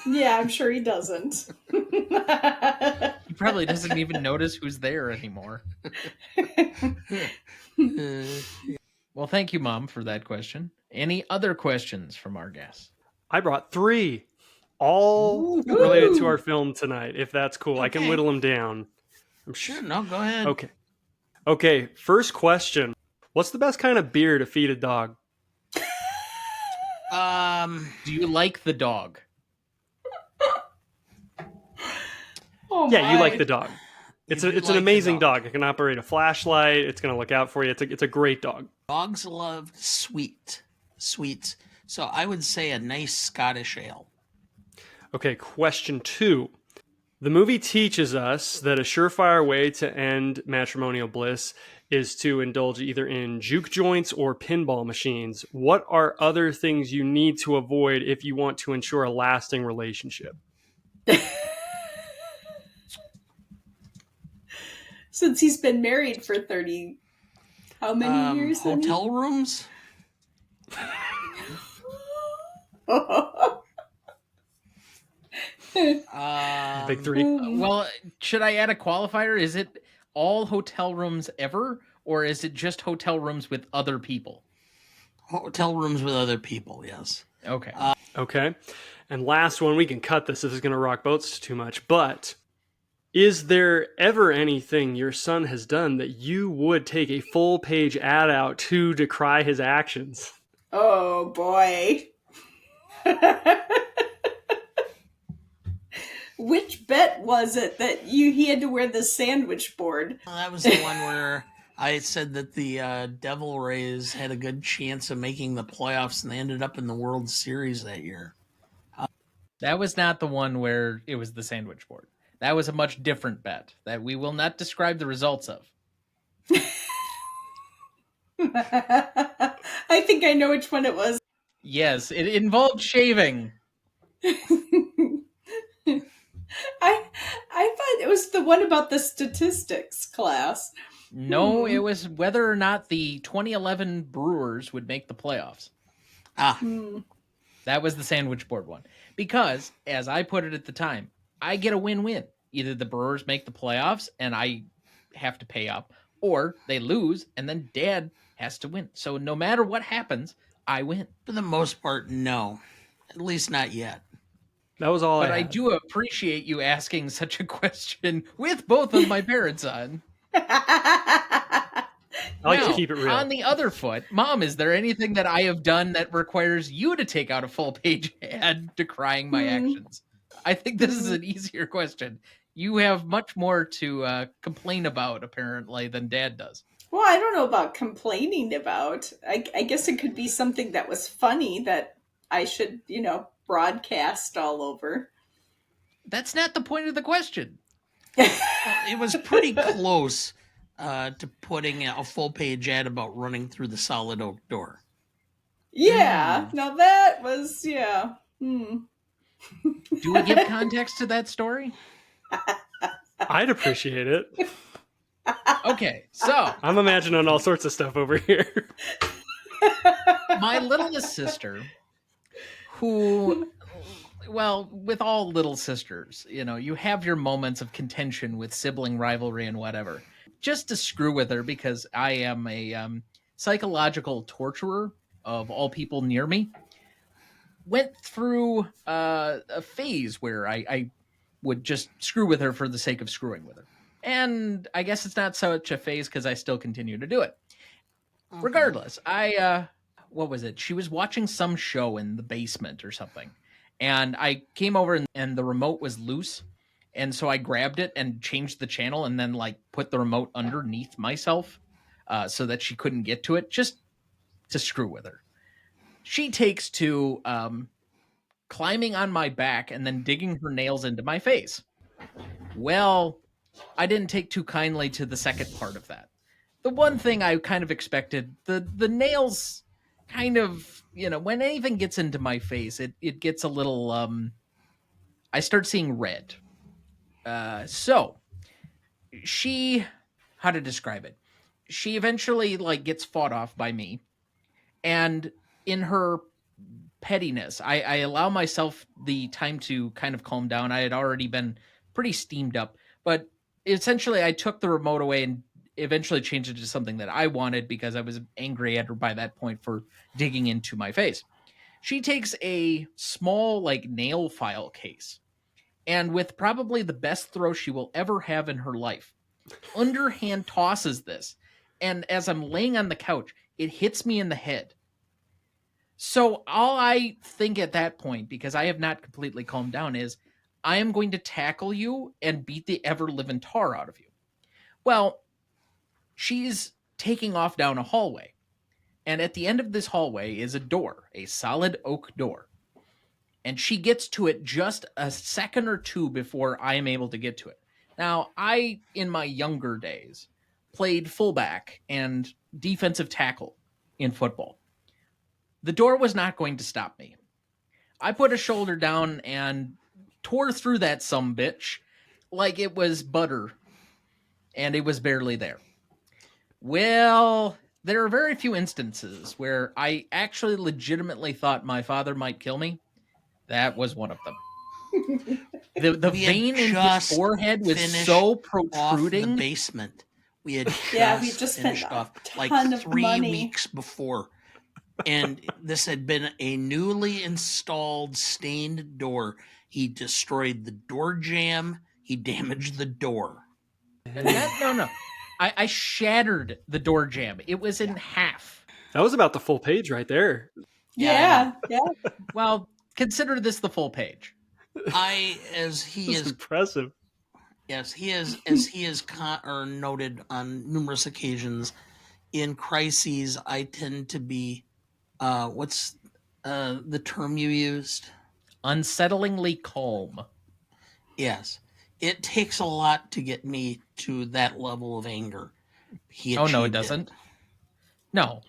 Yeah, I'm sure he doesn't. He probably doesn't even notice who's there anymore. Well, thank you, Mom, for that question. Any other questions from our guests? I brought 3, all related to our film tonight, if that's cool. I can whittle them down. I'm Sure, no, go ahead. Okay, first question. What's the best kind of beer to feed a dog? Do you like the dog? Oh Yeah, you my. like the dog. It's You do an like the amazing dog. dog. It can operate a flashlight. It's going to look out for you. It's a great dog. Dogs love sweets. So I would say a nice Scottish ale. Okay, question 2. The movie teaches us that a surefire way to end matrimonial bliss is to indulge either in juke joints or pinball machines. What are other things you need to avoid if you want to ensure a lasting relationship? Since he's been married for 30, how many years? Hotel rooms? Big 3. Well, should I add a qualifier? Is it all hotel rooms ever, or is it just hotel rooms with other people? Hotel rooms with other people, yes. Okay. Okay. And last one, we can cut this if it's going to rock boats too much, but is there ever anything your son has done that you would take a full page ad out to decry his actions? Oh boy. Which bet was it that he had to wear the sandwich board? Well, that was the one where I said that the Devil Rays had a good chance of making the playoffs, and they ended up in the World Series that year. That was not the one where it was the sandwich board. That was a much different bet that we will not describe the results of. I think I know which one it was. Yes, it involved shaving. I thought it was the one about the statistics class. No, it was whether or not the 2011 Brewers would make the playoffs. That was the sandwich board one. Because, as I put it at the time, I get a win-win. Either the Brewers make the playoffs and I have to pay up, or they lose and then Dad has to win. So no matter what happens, I win. For the most part, no. At least not yet. That was all But I I had. do appreciate you asking such a question with both of my parents on. I like to Now, keep it real. on the other foot, Mom, is there anything that I have done that requires you to take out a full page ad decrying my actions? I think this is an easier question. You have much more to complain about, apparently, than Dad does. Well, I don't know about complaining about. I guess it could be something that was funny that I should, broadcast all over. That's not the point of the question. It was pretty close to putting a full page ad about running through the solid oak door. Yeah, now that was, yeah. Do we give context to that story? I'd appreciate it. Okay, so I'm imagining all sorts of stuff over here. my littlest sister, who, well, with all little sisters, you have your moments of contention with sibling rivalry and whatever. Just to screw with her, because I am a psychological torturer of all people near me, went through a phase where I would just screw with her for the sake of screwing with her. And I guess it's not such a phase because I still continue to do it. Regardless, what was it? She was watching some show in the basement or something. And I came over and the remote was loose. And so I grabbed it and changed the channel and then put the remote underneath myself so that she couldn't get to it, just to screw with her. She takes to climbing on my back and then digging her nails into my face. Well, I didn't take too kindly to the second part of that. The one thing I kind of expected, the nails kind of, when anything gets into my face, it gets a little, I start seeing red. So she, how to describe it? She eventually gets fought off by me. And in her pettiness, I allow myself the time to kind of calm down. I had already been pretty steamed up, but essentially I took the remote away and eventually changed it to something that I wanted because I was angry at her by that point for digging into my face. She takes a small nail file case and with probably the best throw she will ever have in her life, underhand tosses this. And as I'm laying on the couch, it hits me in the head. So all I think at that point, because I have not completely calmed down, is I am going to tackle you and beat the ever-living tar out of you. Well, she's taking off down a hallway. And at the end of this hallway is a door, a solid oak door. And she gets to it just a second or two before I am able to get to it. Now, I, in my younger days, played fullback and defensive tackle in football. The door was not going to stop me. I put a shoulder down and tore through that sumbitch like it was butter, and it was barely there. Well, there are very few instances where I actually legitimately thought my father might kill me. That was one of them. The vein in his forehead was so protruding. Off the basement. We had we just spent finished a off ton of 3 money. weeks before. And this had been a newly installed stained door. He destroyed the door jamb. He damaged the door. No. I shattered the door jamb. It was in half. That was about the full page right there. Yeah. Well, consider this the full page. As he This is is impressive. Yes, he is, noted on numerous occasions. In crises, I tend to be, what's the term you used? Unsettlingly calm. Yes. It takes a lot to get me to that level of anger. No, it doesn't. No.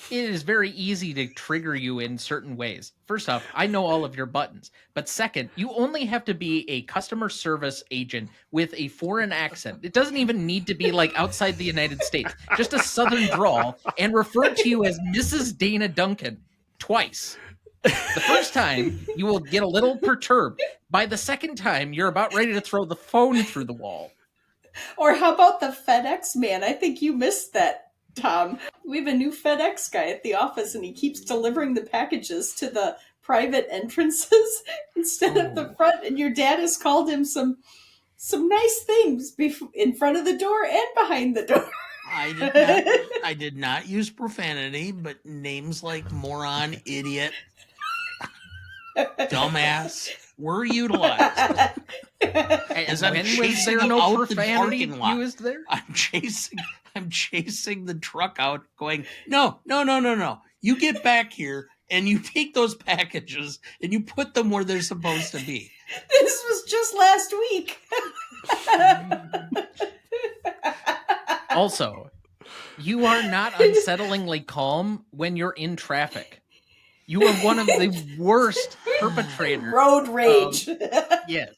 it is very easy to trigger you in certain ways. First off, I know all of your buttons. But second, you only have to be a customer service agent with a foreign accent. It doesn't even need to be like outside the United States, just a southern drawl, and refer to you as Mrs. Dana Duncan twice. The first time, you will get a little perturbed. By the second time, you're about ready to throw the phone through the wall. Or how about the FedEx man? I think you missed that, Tom. We have a new FedEx guy at the office, and he keeps delivering the packages to the private entrances instead of the front. And your dad has called him some nice things in front of the door and behind the door. I did not use profanity, but names like moron, idiot, dumbass were utilized. As I'm chasing there no out the profanity parking lot, used there? I'm chasing the truck out, going, no. You get back here and you take those packages and you put them where they're supposed to be. This was just last week. Also, you are not unsettlingly calm when you're in traffic. You are one of the worst perpetrators. Road rage. Yes.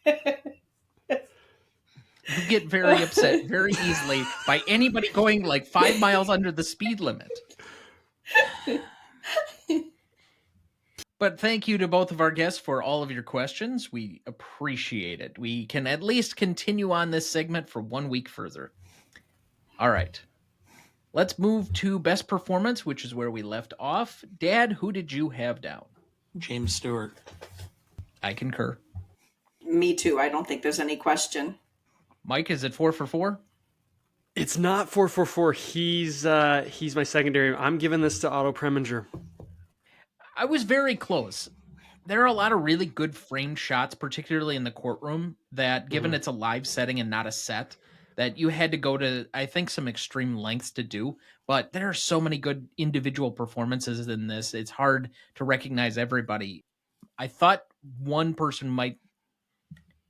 You get very upset very easily by anybody going like 5 miles under the speed limit. But thank you to both of our guests for all of your questions. We appreciate it. We can at least continue on this segment for 1 week further. All right. Let's move to best performance, which is where we left off. Dad, who did you have down? James Stewart. I concur. Me too. I don't think there's any question. Myke, is it 4 for 4? It's not 4 for 4. He's my secondary. I'm giving this to Otto Preminger. I was very close. There are a lot of really good framed shots, particularly in the courtroom, that given it's a live setting and not a set, that you had to go to, I think, some extreme lengths to do. But there are so many good individual performances in this. It's hard to recognize everybody. I thought one person might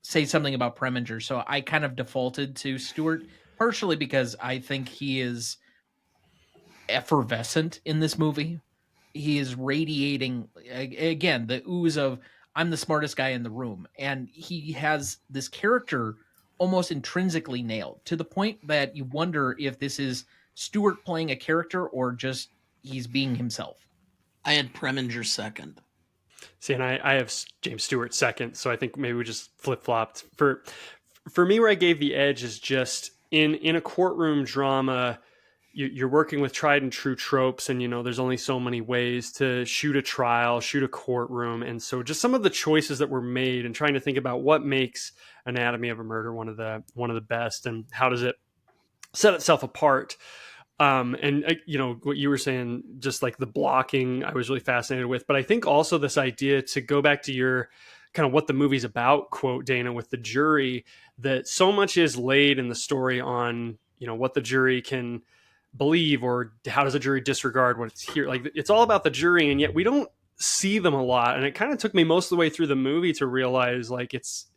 say something about Preminger, so I kind of defaulted to Stewart, partially because I think he is effervescent in this movie. He is radiating, again, the ooze of, I'm the smartest guy in the room. And he has this character almost intrinsically nailed, to the point that you wonder if this is Stewart playing a character or just he's being himself. I had Preminger second. See, and I have James Stewart second, so I think maybe we just flip-flopped. For me, where I gave the edge is just in a courtroom drama, you're working with tried and true tropes, and there's only so many ways to shoot a trial, shoot a courtroom, and so just some of the choices that were made, and trying to think about what makes Anatomy of a Murder one of the best, and how does it set itself apart. And what you were saying, just like the blocking, I was really fascinated with. But I think also this idea, to go back to your kind of what the movie's about quote, Dana, with the jury, that so much is laid in the story on what the jury can believe, or how does a jury disregard what's here. Like, it's all about the jury, and yet we don't see them a lot. And it kind of took me most of the way through the movie to realize, like, it's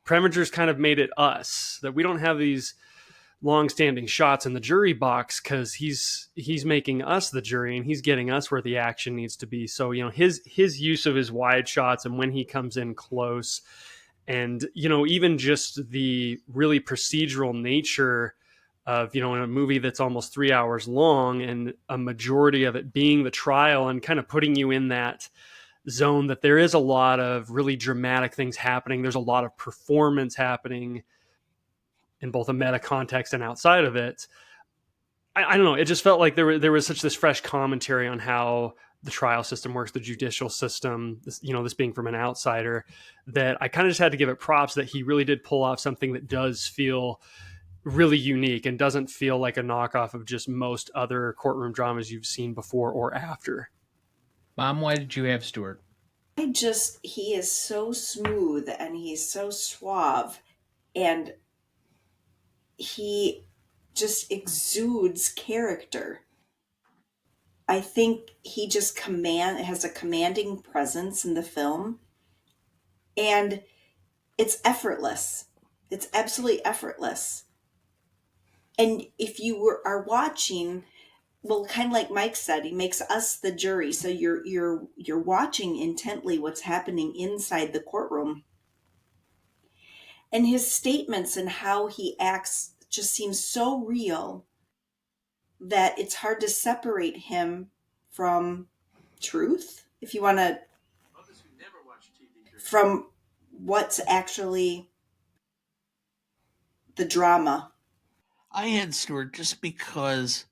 Preminger's kind of made it us, that we don't have these long-standing shots in the jury box, because he's making us the jury, and he's getting us where the action needs to be. So his use of his wide shots, and when he comes in close, and even just the really procedural nature of in a movie that's almost 3 hours long, and a majority of it being the trial, and kind of putting you in that zone that there is a lot of really dramatic things happening. There's a lot of performance happening in both a meta context and outside of it. I don't know. It just felt like there was such this fresh commentary on how the trial system works, the judicial system, this being from an outsider, that I kind of just had to give it props that he really did pull off something that does feel really unique and doesn't feel like a knockoff of just most other courtroom dramas you've seen before or after. Mom, why did you have Stewart? He is so smooth, and he's so suave, and he just exudes character. I think he just has a commanding presence in the film, and it's effortless. It's absolutely effortless. And if you are watching, well, kind of like Mike said, he makes us the jury. So you're watching intently what's happening inside the courtroom. And his statements and how he acts just seems so real that it's hard to separate him from truth, if you want to, from what's actually the drama. I had Stewart just because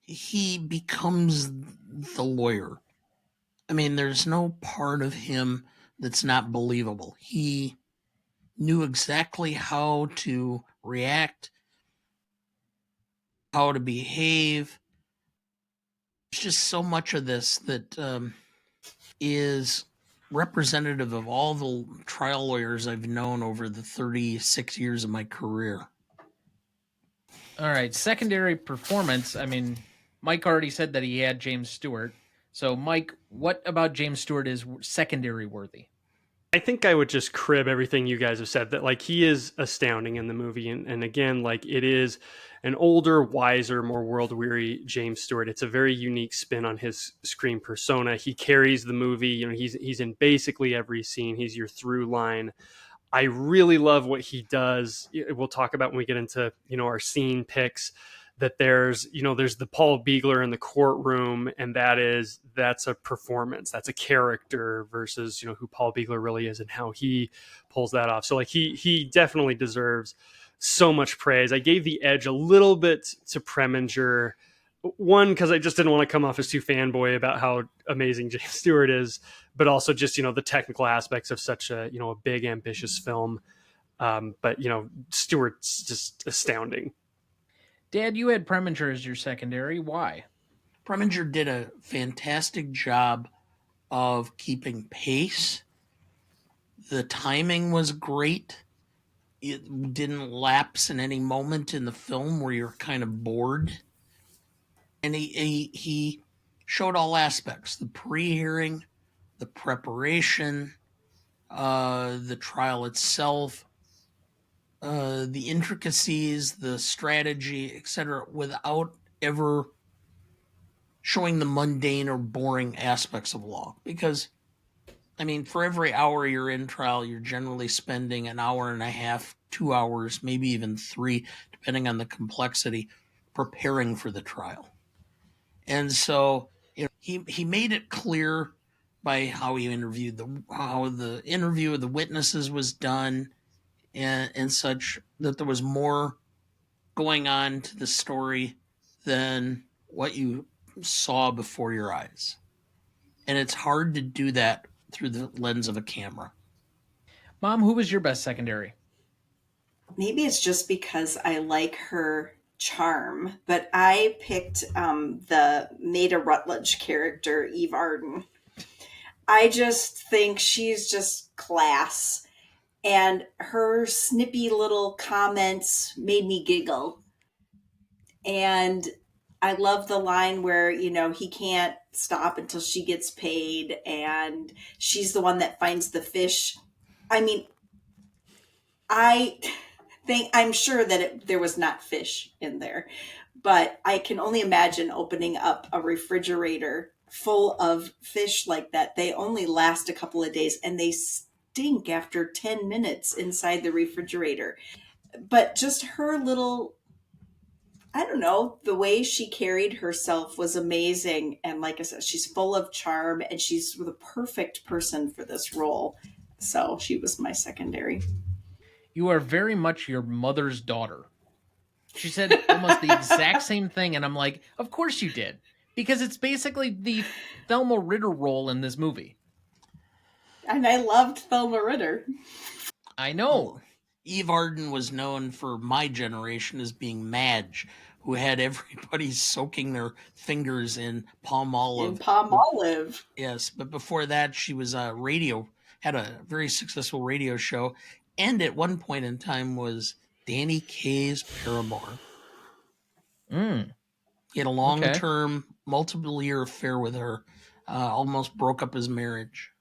he becomes the lawyer. I mean, there's no part of him that's not believable. He knew exactly how to react, how to behave. There's just so much of this that is representative of all the trial lawyers I've known over the 36 years of my career. All right, secondary performance. I mean, Mike already said that he had James Stewart. So, Mike, what about James Stewart is secondary worthy? I think I would just crib everything you guys have said, that like he is astounding in the movie. And again, like it is an older, wiser, more world weary James Stewart. It's a very unique spin on his screen persona. He carries the movie. You know, he's in basically every scene. He's your through line. I really love what he does. We'll talk about when we get into, you know, our scene picks, that there's the Paul Biegler in the courtroom, and that's a performance, that's a character, versus, you know, who Paul Biegler really is and how he pulls that off. So like he definitely deserves so much praise. I gave the edge a little bit to Preminger. One, because I just didn't want to come off as too fanboy about how amazing James Stewart is, but also just, you know, the technical aspects of such a, you know, a big, ambitious film. But, you know, Stewart's just astounding. Dad, you had Preminger as your secondary. Why? Preminger did a fantastic job of keeping pace. The timing was great. It didn't lapse in any moment in the film where you're kind of bored. And he showed all aspects: the pre-hearing, the preparation, the trial itself, the intricacies, the strategy, etc., without ever showing the mundane or boring aspects of law. Because, I mean, for every hour you're in trial, you're generally spending an hour and a half, 2 hours, maybe even 3, depending on the complexity, preparing for the trial. And so, you know, he made it clear by how he interviewed how the interview of the witnesses was done, and such, that there was more going on to the story than what you saw before your eyes. And it's hard to do that through the lens of a camera. Mom, who was your best secondary? Maybe it's just because I like her charm, but I picked the Maida Rutledge character, Eve Arden. I just think she's just class, and her snippy little comments made me giggle. And I love the line where, you know, he can't stop until she gets paid, and she's the one that finds the fish. I mean, I I'm sure that there was not fish in there, but I can only imagine opening up a refrigerator full of fish like that. They only last a couple of days and they stink after 10 minutes inside the refrigerator. But just her little, I don't know, the way she carried herself was amazing. And like I said, she's full of charm and she's the perfect person for this role. So she was my secondary. You are very much your mother's daughter. She said almost the exact same thing, and I'm like, of course you did. Because it's basically the Thelma Ritter role in this movie. And I loved Thelma Ritter. I know. Eve Arden was known for my generation as being Madge, who had everybody soaking their fingers in palm olive. In palm olive. Yes, but before that, she was had a very successful radio show, and at one point in time was Danny Kaye's paramour. He had a long-term, multiple-year affair with her, almost broke up his marriage.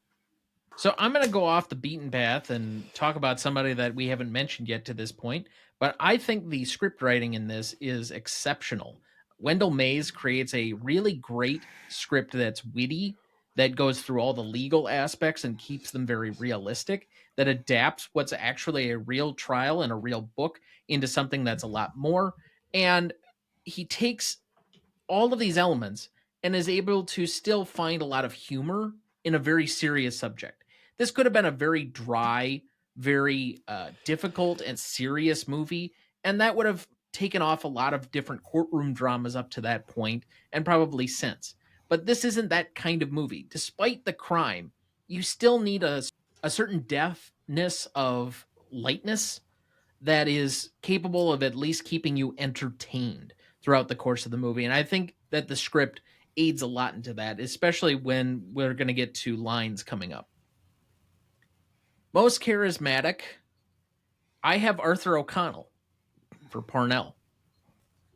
So I'm going to go off the beaten path and talk about somebody that we haven't mentioned yet to this point, but I think the script writing in this is exceptional. Wendell Mays creates a really great script that's witty, that goes through all the legal aspects and keeps them very realistic, that adapts what's actually a real trial and a real book into something that's a lot more. And he takes all of these elements and is able to still find a lot of humor in a very serious subject. This could have been a very dry, very difficult and serious movie, and that would have taken off a lot of different courtroom dramas up to that point and probably since. But this isn't that kind of movie. Despite the crime, you still need a certain deftness of lightness that is capable of at least keeping you entertained throughout the course of the movie. And I think that the script aids a lot into that, especially when we're going to get to lines coming up. Most charismatic, I have Arthur O'Connell for Parnell.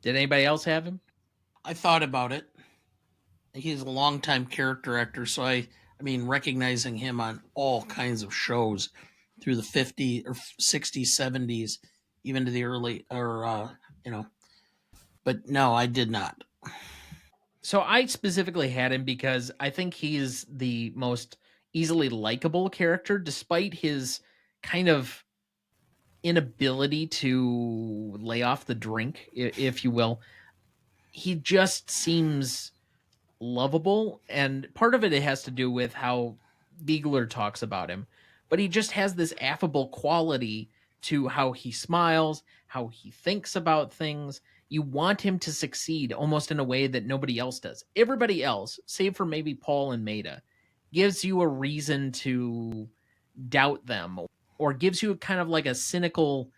Did anybody else have him? I thought about it. He's a longtime character actor, so I mean, recognizing him on all kinds of shows through the 50s or 60s, 70s, even to the early, but no, I did not. So I specifically had him because I think he's the most easily likable character, despite his kind of inability to lay off the drink, if you will. He just seems lovable, and part of it has to do with how Biegler talks about him, but he just has this affable quality to how he smiles, how he thinks about things. You want him to succeed almost in a way that nobody else does. Everybody else, save for maybe Paul and Maida, gives you a reason to doubt them, or gives you kind of like a cynical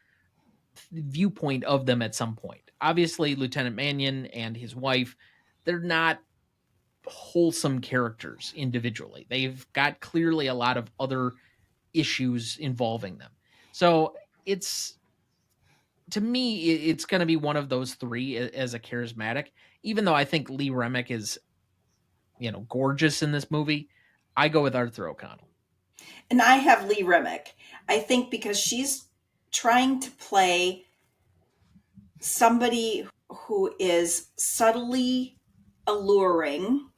viewpoint of them at some point. Obviously, Lieutenant Manion and his wife, they're not wholesome characters individually. They've got clearly a lot of other issues involving them. So it's, to me, it's going to be one of those three as a charismatic. Even though I think Lee Remick is, gorgeous in this movie, I go with Arthur O'Connell. And I have Lee Remick. I think because she's trying to play somebody who is subtly alluring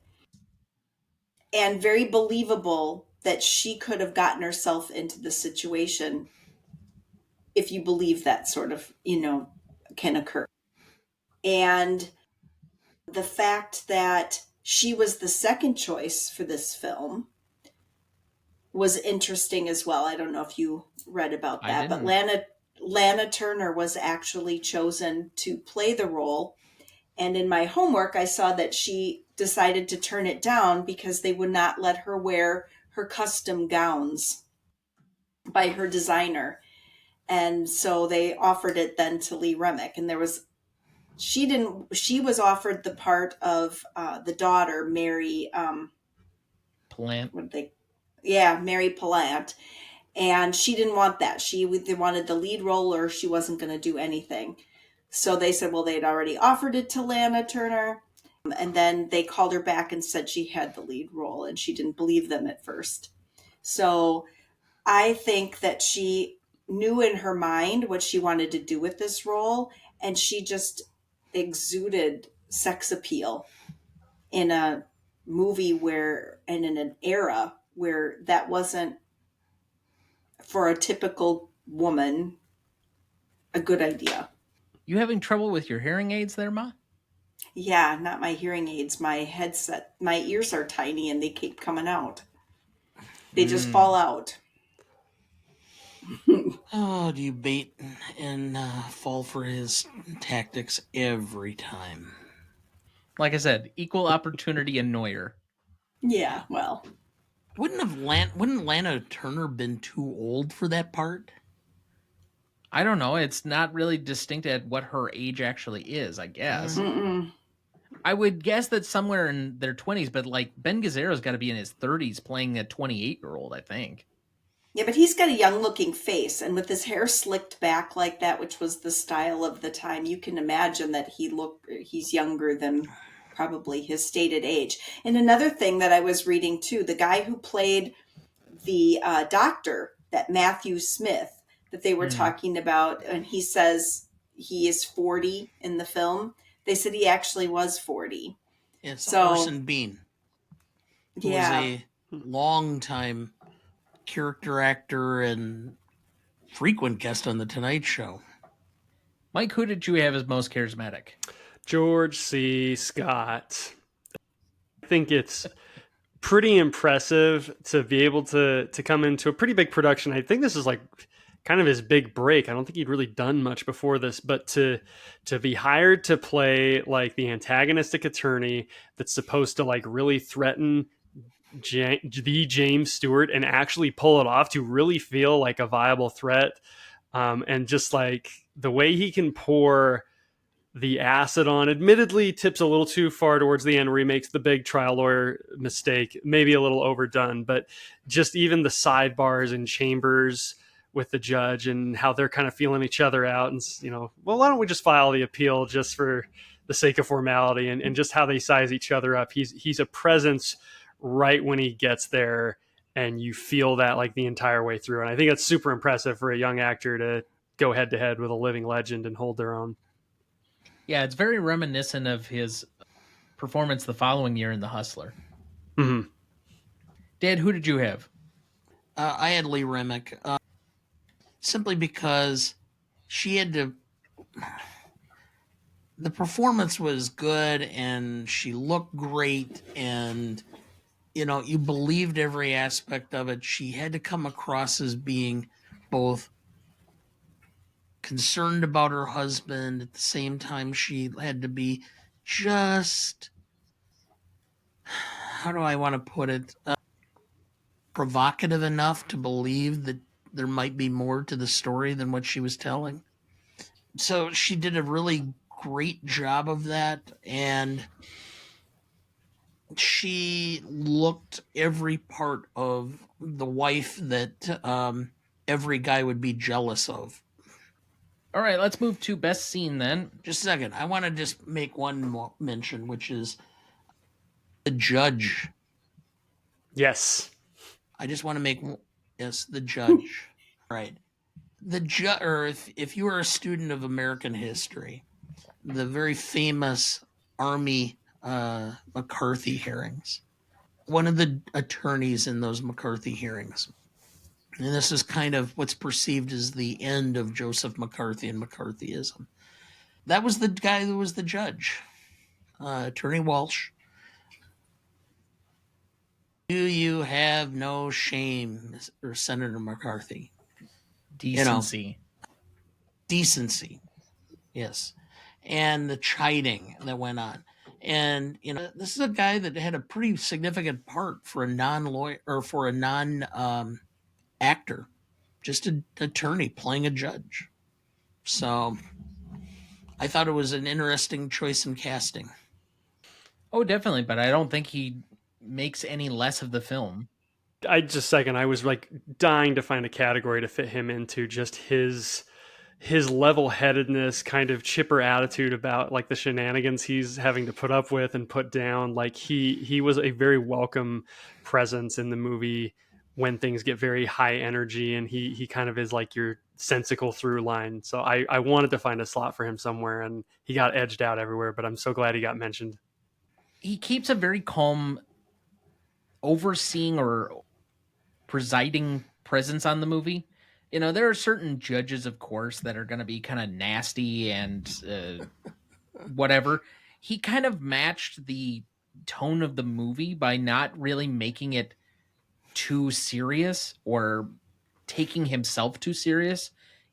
and very believable, that she could have gotten herself into the situation, if you believe that sort of, can occur. And the fact that she was the second choice for this film was interesting as well. I don't know if you read about that, but Lana Turner was actually chosen to play the role. And in my homework, I saw that she decided to turn it down because they would not let her wear her custom gowns by her designer. And so they offered it then to Lee Remick. And she was offered the part of the daughter, Mary, Plant. Mary Plant. And she didn't want that. They wanted the lead role, or she wasn't going to do anything. So they said, well, they'd already offered it to Lana Turner. And then they called her back and said she had the lead role, and she didn't believe them at first. So I think that she knew in her mind what she wanted to do with this role, and she just exuded sex appeal in a movie and in an era where that wasn't, for a typical woman, a good idea. You having trouble with your hearing aids there, Ma? Yeah, not my hearing aids. My headset, my ears are tiny and they keep coming out. They just fall out. Oh, do you bait and fall for his tactics every time? Like I said, equal opportunity annoyer. Yeah, well. Wouldn't Lana Turner been too old for that part? I don't know. It's not really distinct at what her age actually is, I guess. Mm-mm. I would guess that somewhere in their 20s, but like Ben Gazzara's got to be in his 30s playing a 28-year-old, I think. Yeah, but he's got a young looking face, and with his hair slicked back like that, which was the style of the time, you can imagine that he's younger than probably his stated age. And another thing that I was reading too, the guy who played the doctor, that Matthew Smith that they were talking about, and he says he is 40 in the film. They said he actually was 40. It's So, Orson Bean, who was yeah. a long-time character actor and frequent guest on The Tonight Show. Mike, who did you have as most charismatic? George C. Scott. I think it's pretty impressive to be able to come into a pretty big production. I think this is like kind of his big break. I don't think he'd really done much before this, but to be hired to play like the antagonistic attorney that's supposed to like really threaten the James Stewart and actually pull it off, to really feel like a viable threat, and just like the way he can pour the acid on, admittedly tips a little too far towards the end where he makes the big trial lawyer mistake, maybe a little overdone, but just even the sidebars and chambers with the judge and how they're kind of feeling each other out, and well, why don't we just file the appeal just for the sake of formality, and just how they size each other up. He's a presence right when he gets there, and you feel that like the entire way through, and I think it's super impressive for a young actor to go head to head with a living legend and hold their own. Yeah, it's very reminiscent of his performance the following year in The Hustler. Mm-hmm. Dad, who did you have? I had Lee Remick, simply because she had to. The performance was good, and she looked great, and you believed every aspect of it. She had to come across as being both concerned about her husband, at the same time she had to be just, how do I want to put it, provocative enough to believe that there might be more to the story than what she was telling. So she did a really great job of that, and she looked every part of the wife that every guy would be jealous of. All right, let's move to best scene then. Just a second. I want to just make one more mention, which is the judge. Yes. I just want to make, yes, the judge. Right. The judge, or if you are a student of American history, the very famous Army McCarthy hearings, one of the attorneys in those McCarthy hearings, and this is kind of what's perceived as the end of Joseph McCarthy and McCarthyism. That was the guy who was the judge, Attorney Walsh. Do you have no shame, or Senator McCarthy? Decency. Decency, yes. And the chiding that went on. And, this is a guy that had a pretty significant part for a non-lawyer, or for a non-actor, just an attorney playing a judge. So I thought it was an interesting choice in casting. Oh, definitely, but I don't think he makes any less of the film. I was like dying to find a category to fit him into, just his level-headedness, kind of chipper attitude about like the shenanigans he's having to put up with and put down. Like he was a very welcome presence in the movie when things get very high energy, and he kind of is like your sensical through line. So I wanted to find a slot for him somewhere, and he got edged out everywhere, but I'm so glad he got mentioned. He keeps a very calm overseeing or presiding presence on the movie. There are certain judges, of course, that are going to be kind of nasty and whatever. He kind of matched the tone of the movie by not really making it too serious or taking himself too serious.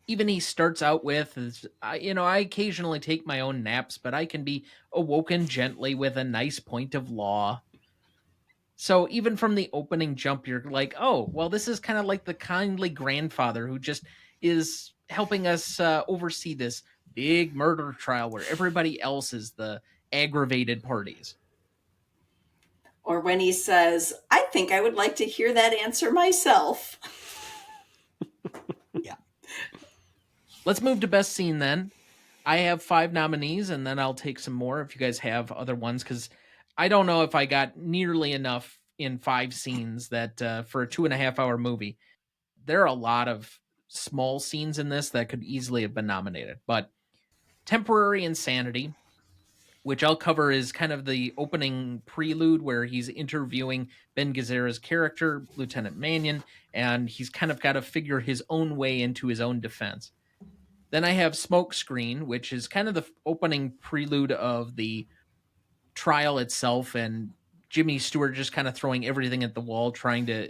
Even he starts out with, I occasionally take my own naps, but I can be awoken gently with a nice point of law. So even from the opening jump, you're like, oh, well, this is kind of like the kindly grandfather who just is helping us oversee this big murder trial where everybody else is the aggravated parties. Or when he says, I think I would like to hear that answer myself. Yeah. Let's move to best scene then. I have 5 nominees, and then I'll take some more if you guys have other ones, because I don't know if I got nearly enough in 5 scenes that for a 2.5-hour movie. There are a lot of small scenes in this that could easily have been nominated, but temporary insanity, which I'll cover is kind of the opening prelude where he's interviewing Ben Gazzara's character, Lieutenant Manion, and he's kind of got to figure his own way into his own defense. Then I have Smoke Screen, which is kind of the opening prelude of the trial itself, and Jimmy Stewart just kind of throwing everything at the wall, trying to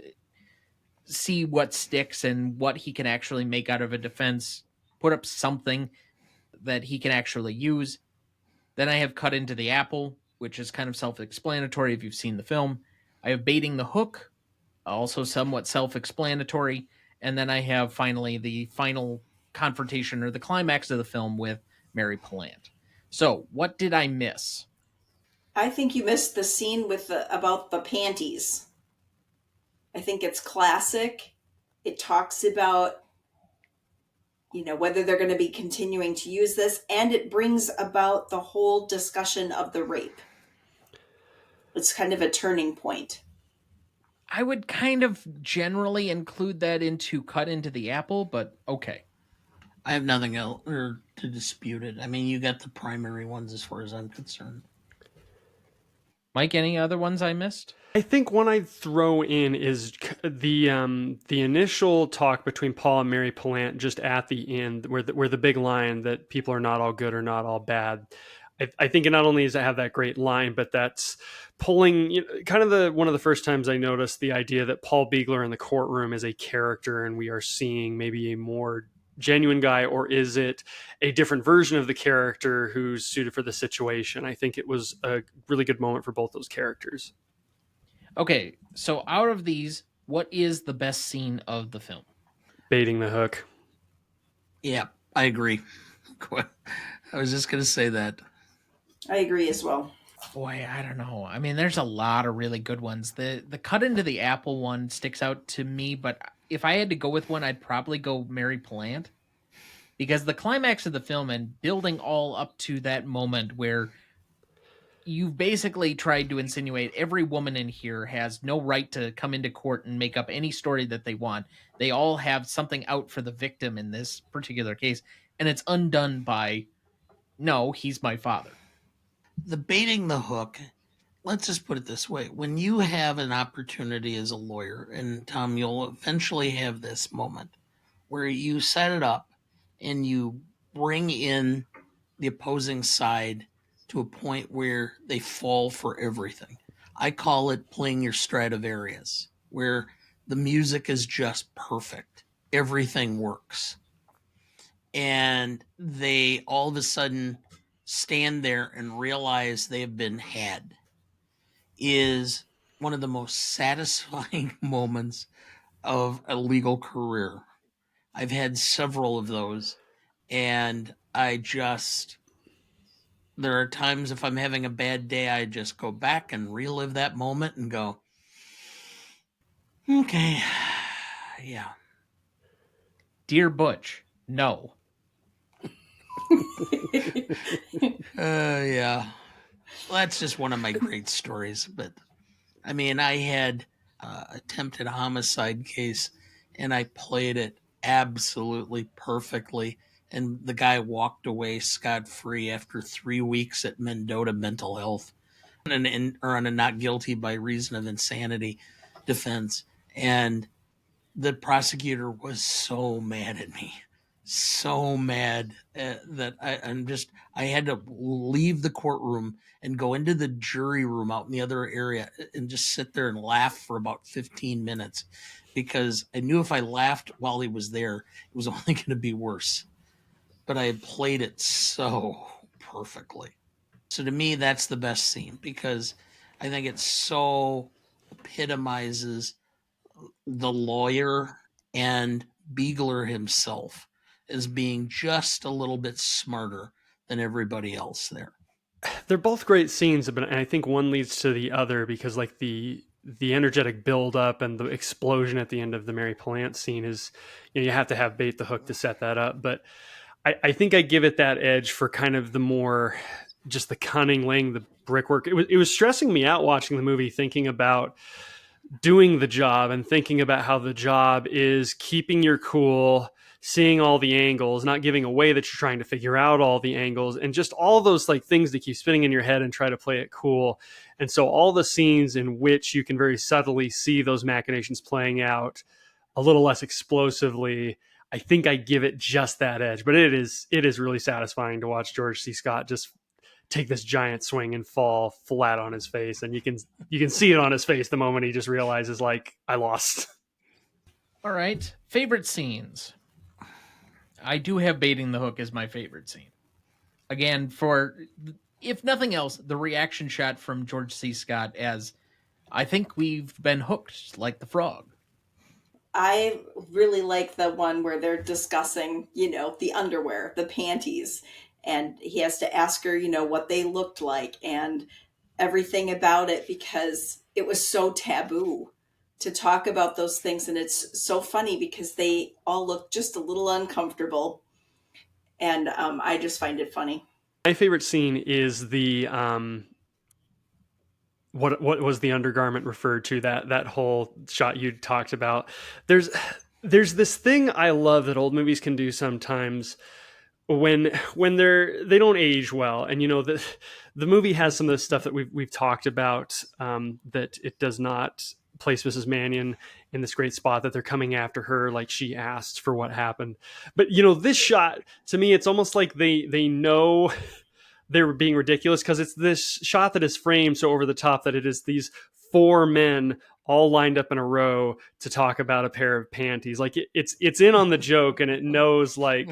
see what sticks and what he can actually make out of a defense, put up something that he can actually use. Then I have Cut into the Apple, which is kind of self-explanatory if you've seen the film. I have Baiting the Hook, also somewhat self-explanatory. And then I have finally the final confrontation or the climax of the film with Mary Plant. So, what did I miss? I think you missed the scene about the panties. I think it's classic. It talks about, whether they're going to be continuing to use this, and it brings about the whole discussion of the rape. It's kind of a turning point. I would kind of generally include that into Cut into the Apple, but okay. I have nothing else to dispute it. I mean, you got the primary ones as far as I'm concerned. Myke, any other ones I missed? I think one I'd throw in is the initial talk between Paul and Mary Plant just at the end, where the big line that people are not all good or not all bad. I think it not only does it have that great line, but that's pulling kind of one of the first times I noticed the idea that Paul Biegler in the courtroom is a character, and we are seeing maybe a more genuine guy, or is it a different version of the character who's suited for the situation? I think it was a really good moment for both those characters. Okay, so out of these, what is the best scene of the film? Baiting the hook. Yeah, I agree. I was just going to say that. I agree as well. Boy, I don't know. I mean, there's a lot of really good ones. The Cut into the Apple one sticks out to me, but if I had to go with one, I'd probably go Mary Plant. Because the climax of the film and building all up to that moment where you've basically tried to insinuate every woman in here has no right to come into court and make up any story that they want. They all have something out for the victim in this particular case, and it's undone by, no, he's my father. The baiting the hook, let's just put it this way. When you have an opportunity as a lawyer, and Tom, you'll eventually have this moment where you set it up and you bring in the opposing side to a point where they fall for everything. I call it playing your Stradivarius, where the music is just perfect. Everything works. And they all of a sudden stand there and realize they have been had, is one of the most satisfying moments of a legal career. I've had several of those, and there are times if I'm having a bad day, I just go back and relive that moment and go, okay, yeah. Dear Butch, no. Yeah. Well, that's just one of my great stories. But I mean, I had attempted homicide case, and I played it absolutely perfectly. And the guy walked away scot-free after 3 weeks at Mendota Mental Health or on a not guilty by reason of insanity defense. And the prosecutor was so mad at me, so mad that I had to leave the courtroom and go into the jury room out in the other area and just sit there and laugh for about 15 minutes, because I knew if I laughed while he was there, it was only going to be worse. But I had played it so perfectly. So to me, that's the best scene, because I think it so epitomizes the lawyer and Biegler himself as being just a little bit smarter than everybody else there. They're both great scenes, but I think one leads to the other, because like the energetic build up and the explosion at the end of the Mary Plant scene is, you have to have bait the hook to set that up. But I think I give it that edge for kind of the more just the cunning, laying the brickwork. It was stressing me out watching the movie, thinking about doing the job and thinking about how the job is keeping your cool, seeing all the angles, not giving away that you're trying to figure out all the angles, and just all those like things that keep spinning in your head and try to play it cool. And so all the scenes in which you can very subtly see those machinations playing out a little less explosively, I think I give it just that edge. But it is really satisfying to watch George C. Scott just take this giant swing and fall flat on his face, and you can see it on his face the moment he just realizes, like, I lost. All right, favorite scenes. I do have baiting the hook as my favorite scene. Again, for if nothing else, the reaction shot from George C. Scott as I think we've been hooked like the frog. I really like the one where they're discussing, the underwear, the panties, and he has to ask her, what they looked like and everything about it, because it was so taboo to talk about those things. And it's so funny because they all look just a little uncomfortable. And I just find it funny. My favorite scene is the what was the undergarment referred to, that whole shot you talked about. There's this thing I love that old movies can do sometimes when they don't age well, and the movie has some of the stuff that we've talked about, that it does not place Mrs. Manion in this great spot, that they're coming after her like she asked for what happened. But this shot, to me, it's almost like they know they're being ridiculous, because it's this shot that is framed so over the top that it is these four men all lined up in a row to talk about a pair of panties. Like it's in on the joke, and it knows, like,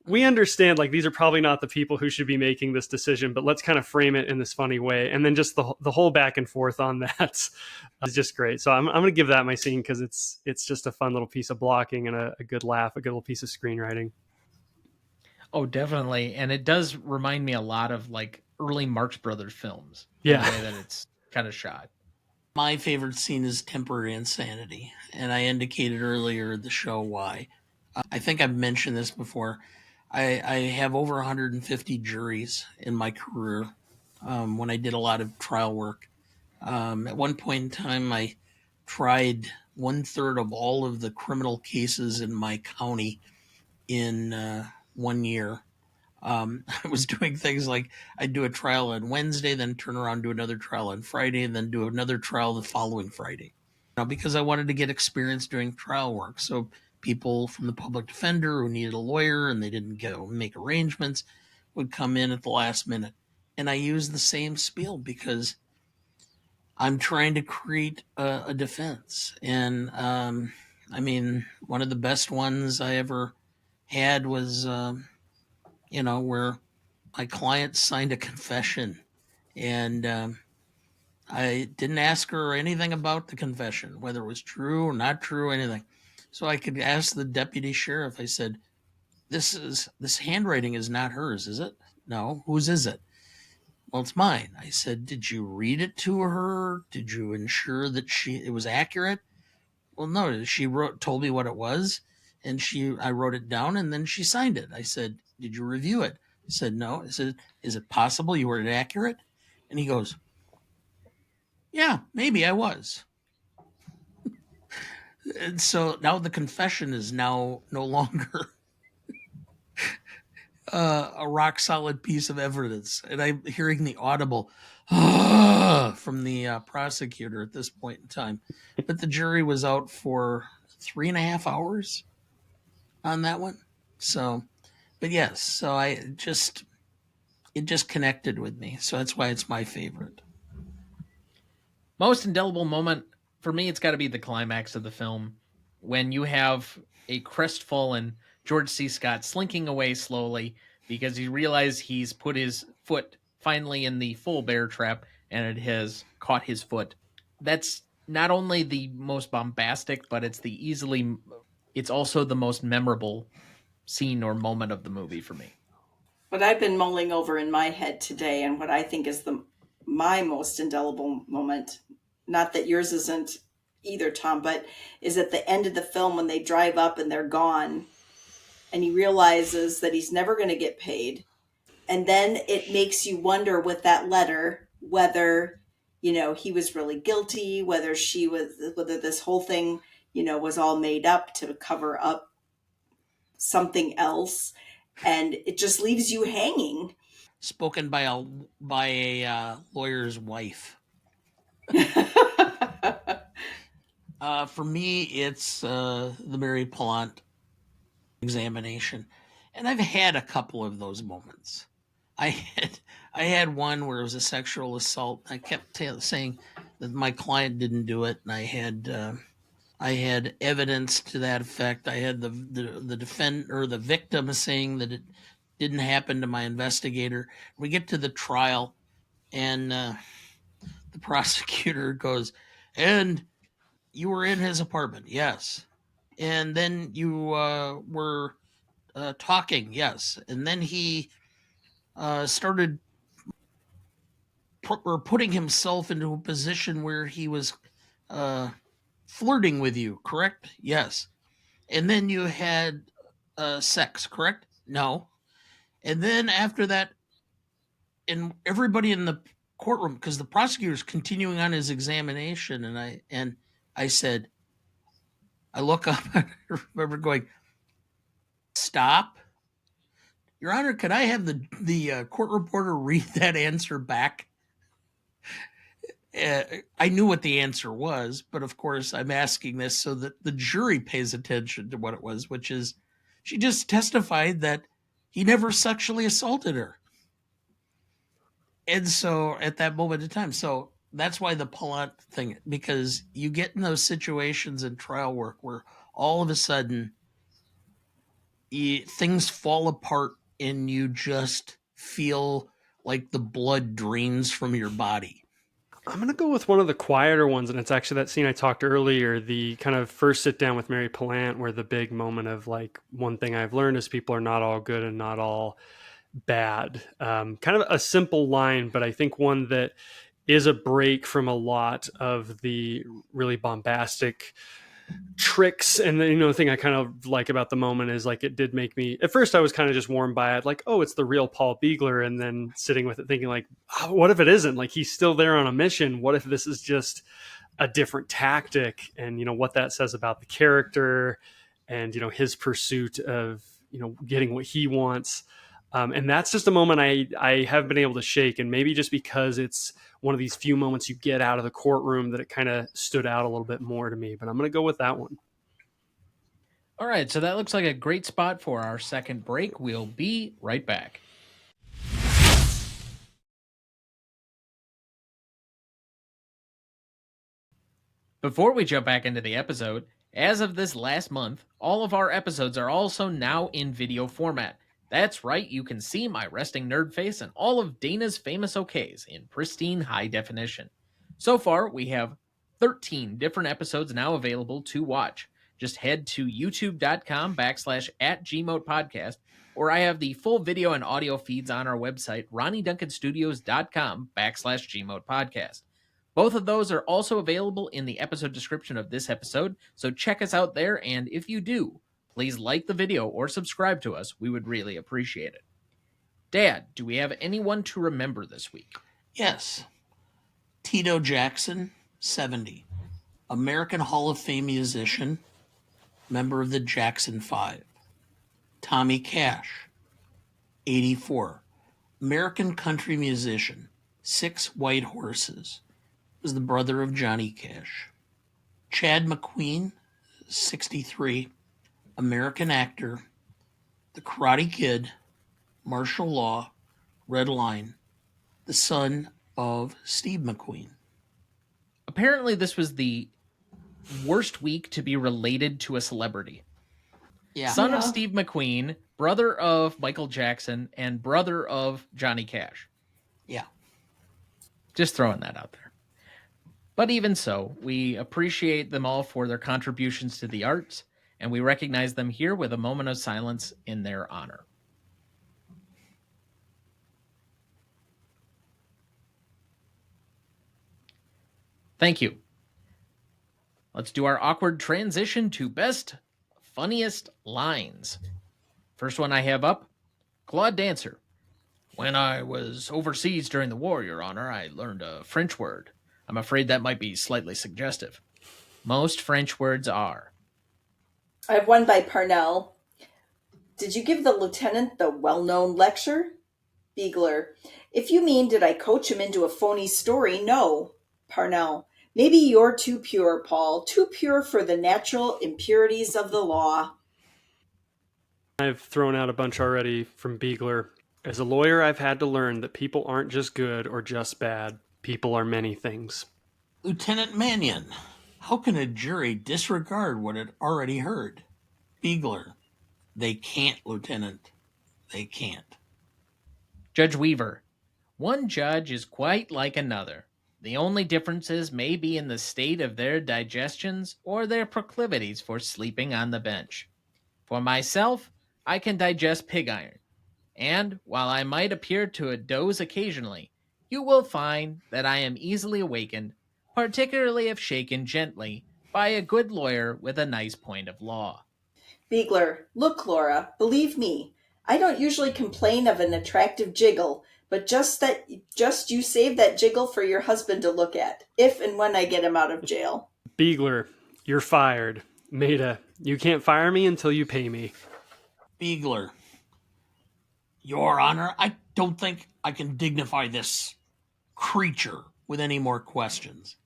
we understand, like, these are probably not the people who should be making this decision, but let's kind of frame it in this funny way. And then just the whole back and forth on that is just great. So I'm going to give that my scene, because it's just a fun little piece of blocking and a good laugh, a good little piece of screenwriting. Oh, definitely. And it does remind me a lot of like early Marx Brothers films. Yeah. The way that it's kind of shot. My favorite scene is temporary insanity. And I indicated earlier in the show why. I think I've mentioned this before. I have over 150 juries in my career, when I did a lot of trial work. At one point in time, I tried 1/3 of all of the criminal cases in my county in 1 year. I was doing things like I'd do a trial on Wednesday, then turn around and do another trial on Friday, and then do another trial the following Friday. Because I wanted to get experience doing trial work. So people from the public defender who needed a lawyer and they didn't go make arrangements would come in at the last minute. And I used the same spiel because I'm trying to create a defense. And one of the best ones I ever had was where my client signed a confession, and I didn't ask her anything about the confession, whether it was true or not true, anything. So I could ask the deputy sheriff. I said, this handwriting is not hers, is it? No. Whose is it? Well, it's mine. I said, did you read it to her? Did you ensure that it was accurate? Well, no, she told me what it was, and I wrote it down, and then she signed it. I said, did you review it? He said, no. I said, is it possible you were inaccurate? And he goes, yeah, maybe I was. And so now the confession is now no longer a rock solid piece of evidence. And I'm hearing the audible from the prosecutor at this point in time. But the jury was out for 3.5 hours on that one. So, but yes, so it just connected with me. So that's why it's my favorite. Most indelible moment for me, it's got to be the climax of the film, when you have a crestfallen George C. Scott slinking away slowly because he realized he's put his foot finally in the full bear trap and it has caught his foot. That's not only the most bombastic, but it's also the most memorable scene or moment of the movie for me. What I've been mulling over in my head today, and what I think is my most indelible moment, not that yours isn't either, Tom, but is at the end of the film when they drive up and they're gone and he realizes that he's never going to get paid. And then it makes you wonder with that letter whether, he was really guilty, whether this whole thing, was all made up to cover up something else, and it just leaves you hanging. Spoken by a lawyer's wife. For me, it's the Mary Pallant examination, and I've had a couple of those moments. I had one where it was a sexual assault. I kept saying that my client didn't do it, and I had evidence to that effect. I had the defend or the victim saying that it didn't happen to my investigator. We get to the trial, and the prosecutor goes, "And you were in his apartment, yes. And then you were talking, yes. And then he started putting himself into a position where he was flirting with you, correct? Yes. And then you had sex, correct? No. And then after that, and everybody in the courtroom, because the prosecutor's continuing on his examination, and I said, I look up, I remember going, stop. Your Honor, could I have the court reporter read that answer back? I knew what the answer was, but of course I'm asking this so that the jury pays attention to what it was, which is she just testified that he never sexually assaulted her. And so at that moment in time, so that's why the Pallant thing, because you get in those situations in trial work where all of a sudden things fall apart and you just feel like the blood drains from your body. I'm going to go with one of the quieter ones, and it's actually that scene I talked earlier, the kind of first sit down with Mary Pallant, where the big moment of like, one thing I've learned is people are not all good and not all bad. Kind of a simple line, but I think one that is a break from a lot of the really bombastic tricks. And the thing I kind of like about the moment is like, it did make me, at first I was kind of just warmed by it, like, oh, it's the real Paul Biegler. And then sitting with it thinking like, oh, what if it isn't? Like, he's still there on a mission. What if this is just a different tactic? And what that says about the character and his pursuit of getting what he wants. And that's just a moment I have been able to shake. And maybe just because it's one of these few moments you get out of the courtroom that it kind of stood out a little bit more to me. But I'm going to go with that one. All right, so that looks like a great spot for our second break. We'll be right back. Before we jump back into the episode, as of this last month, all of our episodes are also now in video format. That's right, you can see my resting nerd face and all of Dana's famous okays in pristine high definition. So far, we have 13 different episodes now available to watch. Just head to youtube.com/@gmodepodcast, or I have the full video and audio feeds on our website, ronnieduncanstudios.com/gmodepodcast. Both of those are also available in the episode description of this episode, so check us out there, and if you do, please like the video or subscribe to us. We would really appreciate it. Dad, do we have anyone to remember this week? Yes. Tito Jackson, 70. American Hall of Fame musician, member of the Jackson 5. Tommy Cash, 84. American country musician, 6 White Horses. Was the brother of Johnny Cash. Chad McQueen, 63. American actor, The Karate Kid, Martial Law, Red Line, the son of Steve McQueen. Apparently, this was the worst week to be related to a celebrity. Yeah. Son of Steve McQueen, brother of Michael Jackson, and brother of Johnny Cash. Yeah. Just throwing that out there. But even so, we appreciate them all for their contributions to the arts, and we recognize them here with a moment of silence in their honor. Thank you. Let's do our awkward transition to best, funniest lines. First one I have up, Claude Dancer. When I was overseas during the war, Your Honor, I learned a French word. I'm afraid that might be slightly suggestive. Most French words are. I have one by Parnell. Did you give the lieutenant the well-known lecture? Biegler. If you mean did I coach him into a phony story, no. Parnell. Maybe you're too pure, Paul. Too pure for the natural impurities of the law. I've thrown out a bunch already from Biegler. As a lawyer, I've had to learn that people aren't just good or just bad. People are many things. Lieutenant Manion. How can a jury disregard what it already heard? Biegler. They can't, Lieutenant. They can't. Judge Weaver. One judge is quite like another. The only differences may be in the state of their digestions or their proclivities for sleeping on the bench. For myself, I can digest pig iron, and while I might appear to doze occasionally, you will find that I am easily awakened, particularly if shaken gently by a good lawyer with a nice point of law. Biegler. Look, Laura, believe me, I don't usually complain of an attractive jiggle, but just you save that jiggle for your husband to look at, if and when I get him out of jail. Biegler, you're fired. Maida, you can't fire me until you pay me. Biegler. Your Honor, I don't think I can dignify this creature with any more questions.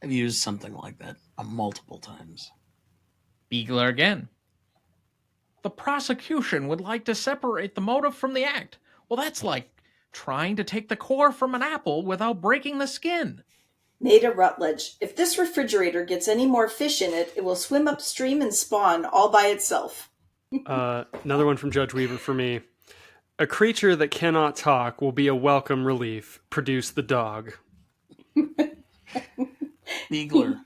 I've used something like that multiple times. Biegler again. The prosecution would like to separate the motive from the act. Well, that's like trying to take the core from an apple without breaking the skin. Maida Rutledge. If this refrigerator gets any more fish in it, it will swim upstream and spawn all by itself. Another one from Judge Weaver for me. A creature that cannot talk will be a welcome relief. Produce the dog. Biegler.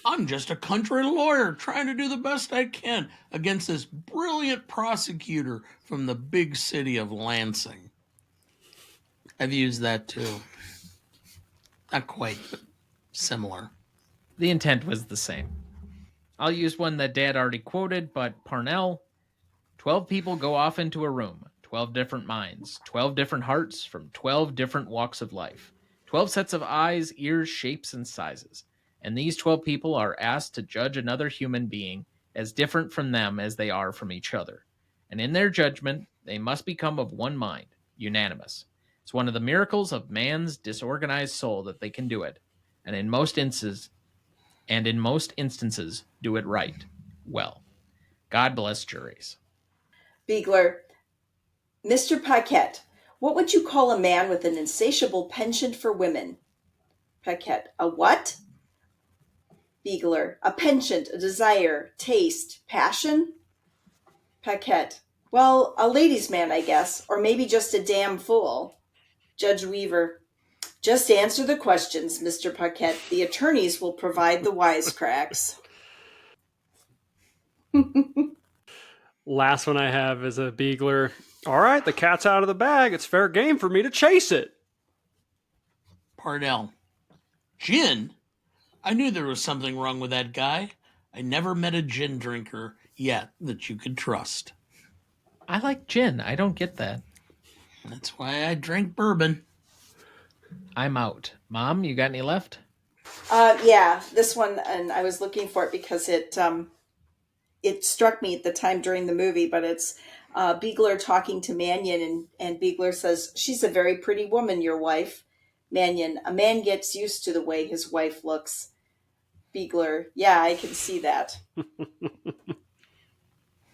I'm just a country lawyer trying to do the best I can against this brilliant prosecutor from the big city of Lansing. I've used that too. Not quite, but similar. The intent was the same. I'll use one that Dad already quoted, but Parnell. 12 people go off into a room. 12 different minds. 12 different hearts from 12 different walks of life. 12 sets of eyes, ears, shapes, and sizes. And these 12 people are asked to judge another human being as different from them as they are from each other. And in their judgment, they must become of one mind, unanimous. It's one of the miracles of man's disorganized soul that they can do it, and in most instances, do it right. Well, God bless juries. Biegler. Mr. Paquette, what would you call a man with an insatiable penchant for women? Paquette. A what? Biegler. A penchant, a desire, taste, passion? Paquette. Well, a ladies' man, I guess, or maybe just a damn fool. Judge Weaver. Just answer the questions, Mr. Paquette. The attorneys will provide the wisecracks. Last one I have is a Biegler. All right, the cat's out of the bag. It's fair game for me to chase it. Parnell. Gin? I knew there was something wrong with that guy. I never met a gin drinker yet that you could trust. I like gin. I don't get that. That's why I drink bourbon. I'm out. Mom, you got any left? Yeah, this one, and I was looking for it because it struck me at the time during the movie, but it's Biegler talking to Manion, and Biegler says, she's a very pretty woman, your wife. Manion, a man gets used to the way his wife looks. Biegler, yeah, I can see that.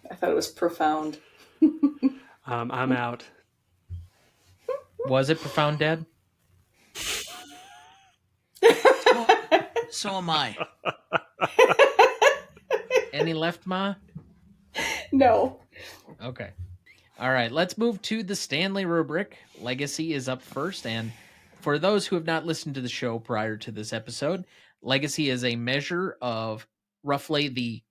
I thought it was profound. I'm out. Was it profound, Dad? So am I. Any left, Ma? No. Okay. All right, let's move to the Stanley rubric. Legacy is up first, and for those who have not listened to the show prior to this episode, legacy is a measure of roughly the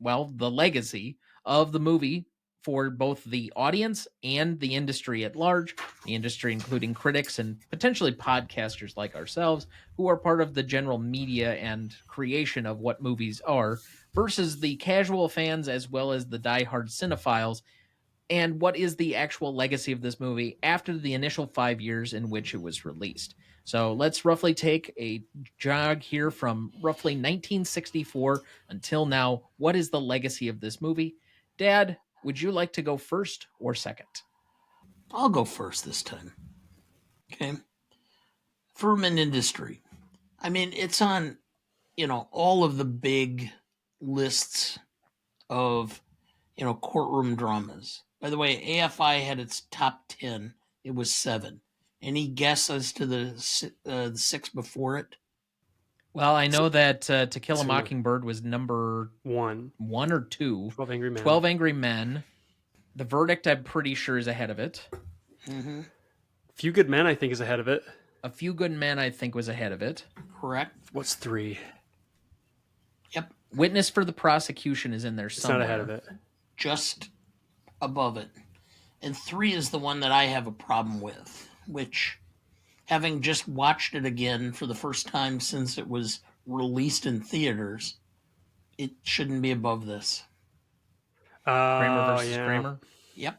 legacy of the movie for both the audience and the industry at large, the industry including critics and potentially podcasters like ourselves who are part of the general media and creation of what movies are, versus the casual fans as well as the diehard cinephiles, and what is the actual legacy of this movie after the initial 5 years in which it was released. So let's roughly take a jog here from roughly 1964 until now. What is the legacy of this movie? Dad, would you like to go first or second? I'll go first this time. Okay. Firm and industry. I mean, it's on, all of the big lists of, courtroom dramas. By the way, AFI had its top 10. It was 7. Any guess as to the 6 before it? Well, I know that To Kill a 2. Mockingbird was number 1. 1 or 2. 12 Angry Men. 12 Angry Men. The Verdict, I'm pretty sure, is ahead of it. Mm-hmm. Few Good Men, I think, is ahead of it. A Few Good Men, I think, was ahead of it. Correct. What's 3? Yep. Witness for the Prosecution is in there It's somewhere. not ahead of it. Just above it. And 3 is the one that I have a problem with, which, having just watched it again for the first time since it was released in theaters, it shouldn't be above this. Kramer versus Kramer. Yep.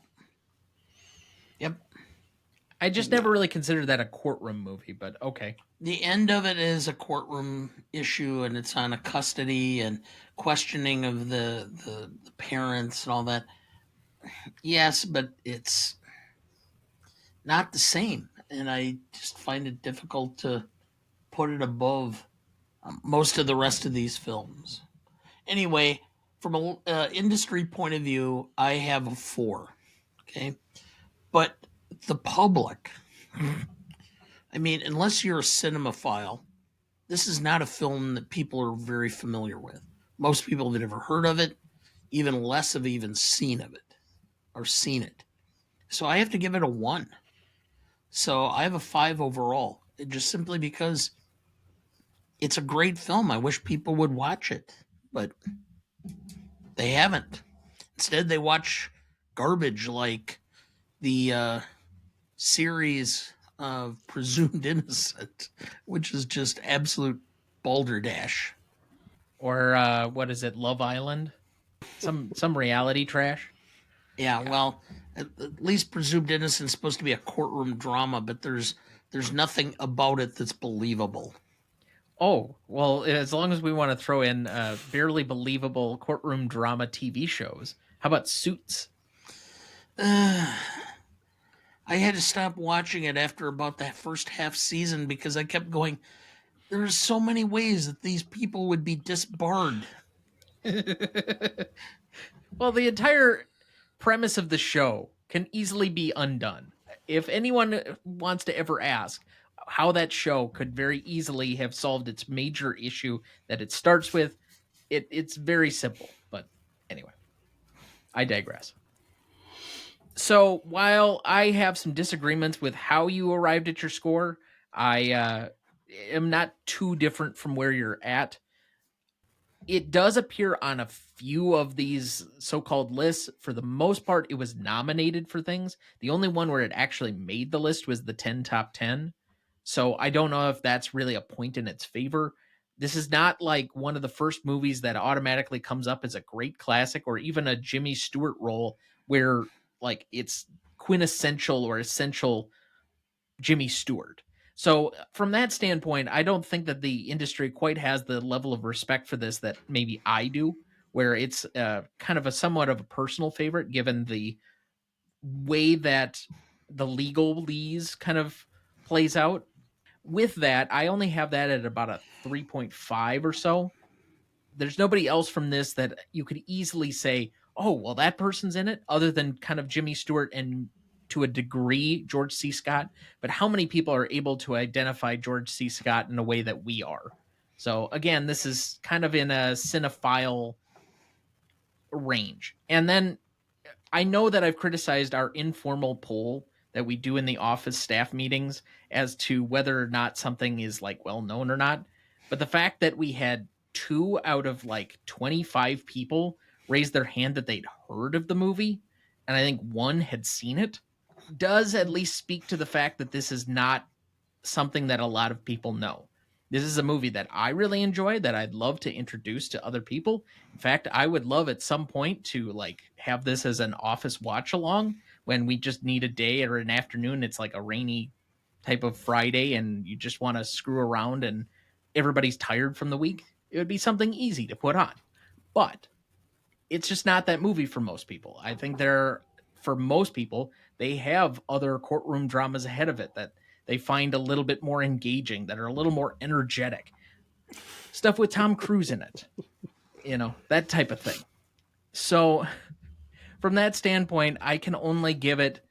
I just never really considered that a courtroom movie, but okay. The end of it is a courtroom issue, and it's on a custody and questioning of the parents and all that. Yes, but it's not the same, and I just find it difficult to put it above most of the rest of these films. Anyway, from an industry point of view, I have a 4. Okay, but the public, I mean, unless you're a cinemaphile, this is not a film that people are very familiar with. Most people have never heard of it, even less have even seen of it or seen it. So I have to give it a 1. So I have a 5 overall, just simply because it's a great film. I wish people would watch it, but they haven't. Instead, they watch garbage like the series of Presumed Innocent, which is just absolute balderdash. Or what is it, Love Island? Some reality trash. Yeah, well, at least Presumed Innocent is supposed to be a courtroom drama, but there's nothing about it that's believable. Oh, well, as long as we want to throw in barely believable courtroom drama TV shows, how about Suits? I had to stop watching it after about that first half season because I kept going, there's so many ways that these people would be disbarred. Well, the entire premise of the show can easily be undone. If anyone wants to ever ask how that show could very easily have solved its major issue that it starts with, it's very simple. But anyway, I digress. So while I have some disagreements with how you arrived at your score, I am not too different from where you're at. It does appear on a few of these so-called lists. For the most part, it was nominated for things. The only one where it actually made the list was the 10 top 10. So I don't know if that's really a point in its favor. This is not like one of the first movies that automatically comes up as a great classic or even a Jimmy Stewart role where like it's quintessential or essential Jimmy Stewart. So from that standpoint, I don't think that the industry quite has the level of respect for this that maybe I do, where it's kind of a somewhat of a personal favorite given the way that the legalese kind of plays out. With that, I only have that at about a 3.5 or so. There's nobody else from this that you could easily say, oh, well, that person's in it, other than kind of Jimmy Stewart and to a degree George C. Scott. But how many people are able to identify George C. Scott in a way that we are? So again, this is kind of in a cinephile range. And then I know that I've criticized our informal poll that we do in the office staff meetings as to whether or not something is like well known or not. But the fact that we had 2 out of like 25 people raise their hand that they'd heard of the movie, and I think 1 had seen it, does at least speak to the fact that this is not something that a lot of people know. This is a movie that I really enjoy, that I'd love to introduce to other people. In fact, I would love at some point to like have this as an office watch along when we just need a day or an afternoon. It's like a rainy type of Friday and you just want to screw around and everybody's tired from the week. It would be something easy to put on. But it's just not that movie for most people. I think for most people, they have other courtroom dramas ahead of it that they find a little bit more engaging, that are a little more energetic. Stuff with Tom Cruise in it, that type of thing. So from that standpoint, I can only give it,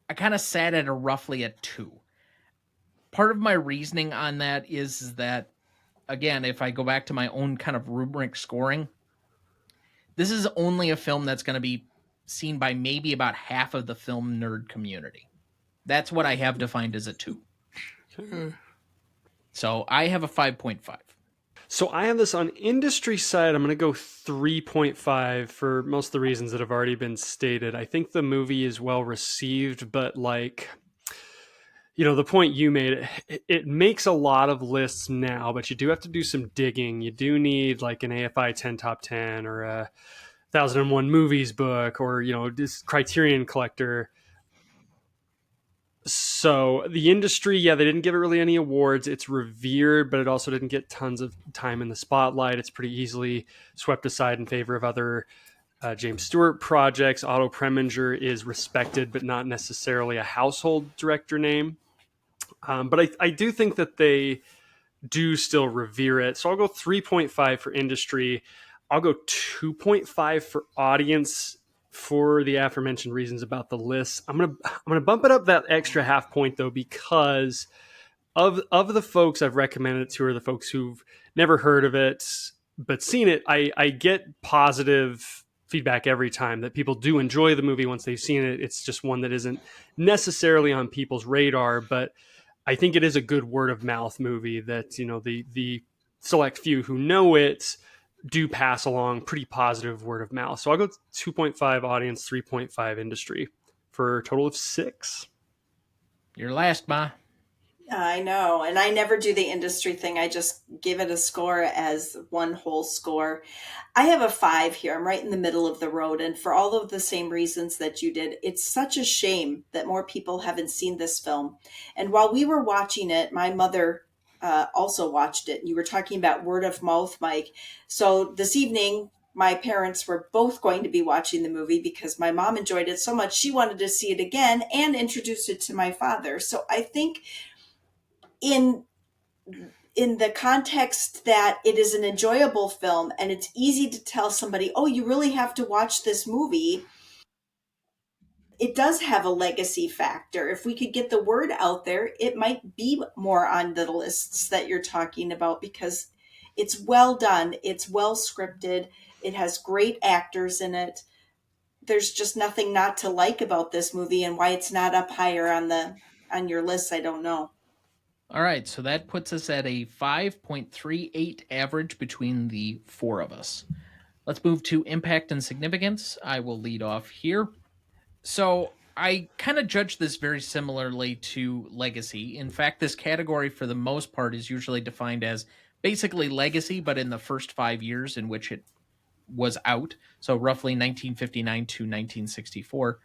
I kind of sat at roughly a 2. Part of my reasoning on that is that, again, if I go back to my own kind of rubric scoring, this is only a film that's going to be seen by maybe about half of the film nerd community. That's what I have defined as a 2. So I have a 5.5. So I have this on industry side. I'm going to go 3.5 for most of the reasons that have already been stated. I think the movie is well received, but the point you made, it makes a lot of lists now, but you do have to do some digging. You do need like an AFI 10 top 10 or a 1001 movies book or, this Criterion collector. So the industry, they didn't give it really any awards. It's revered, but it also didn't get tons of time in the spotlight. It's pretty easily swept aside in favor of other James Stewart projects. Otto Preminger is respected, but not necessarily a household director name. But I do think that they do still revere it. So I'll go 3.5 for industry. I'll go 2.5 for audience for the aforementioned reasons about the list. I'm gonna bump it up that extra half point though, because of the folks I've recommended it to, or the folks who've never heard of it but seen it, I get positive feedback every time that people do enjoy the movie once they've seen it. It's just one that isn't necessarily on people's radar, but I think it is a good word of mouth movie that, the select few who know it do pass along pretty positive word of mouth. So I'll go 2.5 audience, 3.5 industry for a total of 6. You're last, Ma. I know. And I never do the industry thing. I just give it a score as one whole score. I have a 5 here. I'm right in the middle of the road. And for all of the same reasons that you did, it's such a shame that more people haven't seen this film. And while we were watching it, my mother also watched it. You were talking about word of mouth, Myke. So this evening, my parents were both going to be watching the movie because my mom enjoyed it so much. She wanted to see it again and introduce it to my father. So I think in the context that it is an enjoyable film and it's easy to tell somebody, oh, you really have to watch this movie, it does have a legacy factor. If we could get the word out there, it might be more on the lists that you're talking about because it's well done, it's well scripted, it has great actors in it. There's just nothing not to like about this movie, and why it's not up higher on your list, I don't know. All right, so that puts us at a 5.38 average between the 4 of us. Let's move to impact and significance. I will lead off here. So I kind of judge this very similarly to legacy. In fact, this category for the most part is usually defined as basically legacy, but in the first 5 years in which it was out. So roughly 1959 to 1964.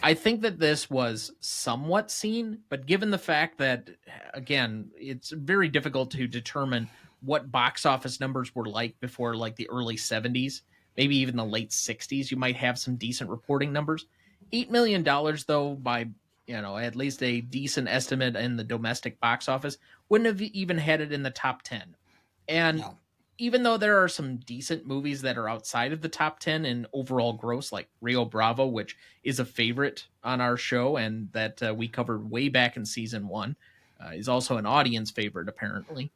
I think that this was somewhat seen, but given the fact that, again, it's very difficult to determine what box office numbers were like before like the early 70s, maybe even the late 60s, you might have some decent reporting numbers. $8 million, though, by at least a decent estimate in the domestic box office, wouldn't have even had it in the top 10. And No. even though there are some decent movies that are outside of the top 10 in overall gross, like Rio Bravo, which is a favorite on our show and that we covered way back in season 1, is also an audience favorite, apparently.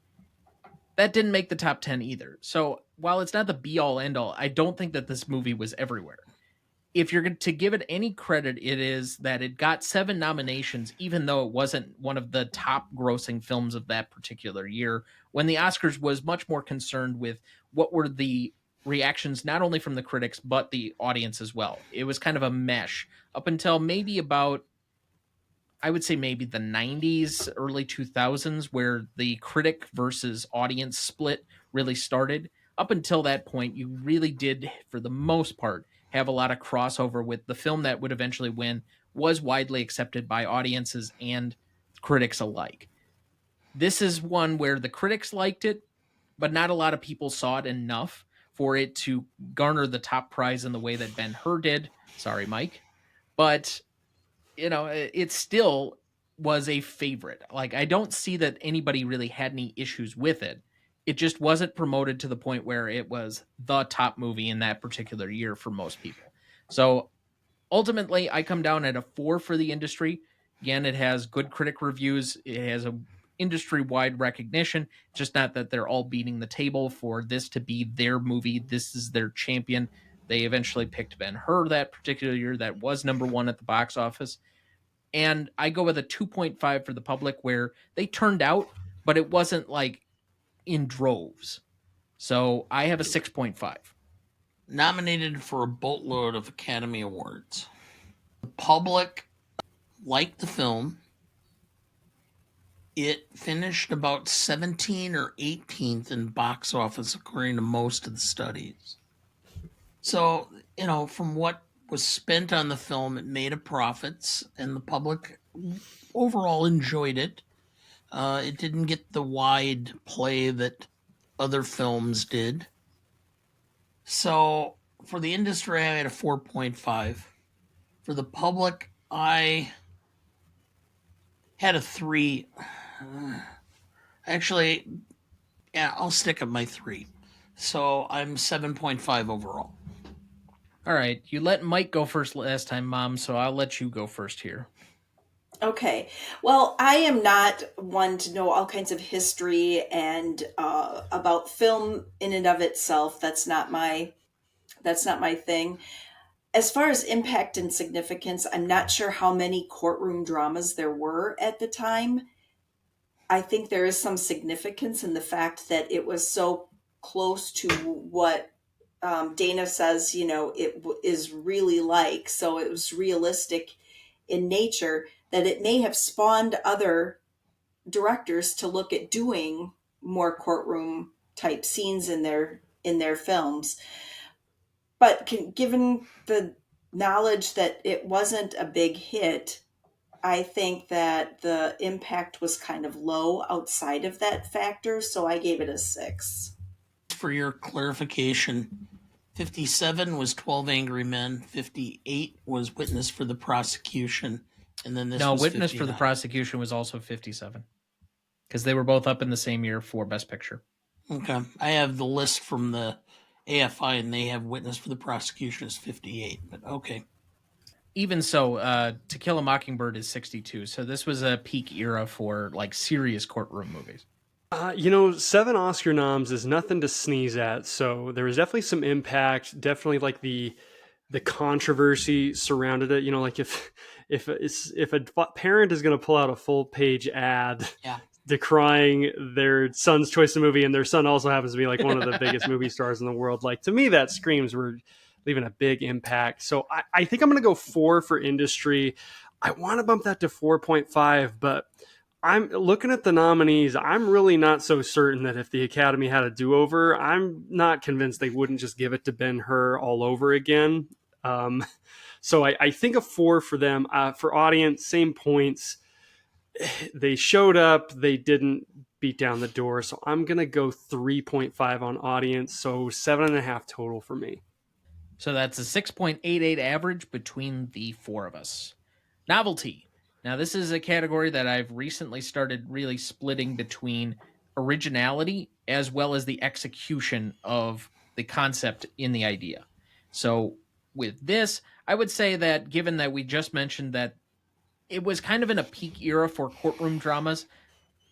That didn't make the top 10 either. So while it's not the be-all, end-all, I don't think that this movie was everywhere. If you're to give it any credit, it is that it got 7 nominations, even though it wasn't one of the top grossing films of that particular year, when the Oscars was much more concerned with what were the reactions, not only from the critics, but the audience as well. It was kind of a mesh up until maybe about, I would say maybe the 90s, early 2000s, where the critic versus audience split really started. Up until that point, you really did, for the most part, have a lot of crossover with the film that would eventually win was widely accepted by audiences and critics alike. This is one where the critics liked it, but not a lot of people saw it enough for it to garner the top prize in the way that Ben-Hur did. Sorry, Myke. But, it still was a favorite. Like, I don't see that anybody really had any issues with it. It just wasn't promoted to the point where it was the top movie in that particular year for most people. So ultimately, I come down at a 4 for the industry. Again, it has good critic reviews. It has a industry-wide recognition. Just not that they're all beating the table for this to be their movie. This is their champion. They eventually picked Ben-Hur that particular year. That was number 1 at the box office. And I go with a 2.5 for the public, where they turned out, but it wasn't like in droves. So I have a 6.5. Nominated for a boatload of Academy Awards. The public liked the film. It finished about 17 or 18th in box office, according to most of the studies. So, from what was spent on the film, it made a profits, and the public overall enjoyed it. It didn't get the wide play that other films did. So, for the industry, I had a 4.5. For the public, I had a 3. Actually, yeah, I'll stick at my 3. So I'm 7.5 overall. All right, you let Myke go first last time, Mom, so I'll let you go first here. Okay. Well, I am not one to know all kinds of history and about film in and of itself. That's not my thing. As far as impact and significance, I'm not sure how many courtroom dramas there were at the time. I think there is some significance in the fact that it was so close to what Dana says, is really like. So it was realistic in nature, that it may have spawned other directors to look at doing more courtroom type scenes in their films. But given the knowledge that it wasn't a big hit, I think that the impact was kind of low outside of that factor, so I gave it a 6. For your clarification, 57 was 12 Angry Men, 58 was Witness for the Prosecution, and then this was Witness 59. for the Prosecution was also 57, because they were both up in the same year for Best Picture. Okay. I have the list from the AFI, and they have Witness for the Prosecution as 58, but okay. Even so, To Kill a Mockingbird is 62, so this was a peak era for like serious courtroom movies. 7 Oscar noms is nothing to sneeze at, so there was definitely some impact. Definitely like the controversy surrounded it. Like if a parent is going to pull out a full page ad, Yeah, decrying their son's choice of movie, and their son also happens to be like one of the biggest movie stars in the world, like, to me that screams we're leaving a big impact. So I think I'm going to go 4 for industry. I want to bump that to 4.5, but I'm looking at the nominees. I'm really not so certain that if the Academy had a do-over, I'm not convinced they wouldn't just give it to Ben-Hur all over again. So I think a 4 for them. For audience, same points. They showed up. They didn't beat down the door. So I'm going to go 3.5 on audience. So 7.5 total for me. So that's a 6.88 average between the 4 of us. Novelty. Now, this is a category that I've recently started really splitting between originality as well as the execution of the concept in the idea. So with this, I would say that given that we just mentioned that it was kind of in a peak era for courtroom dramas,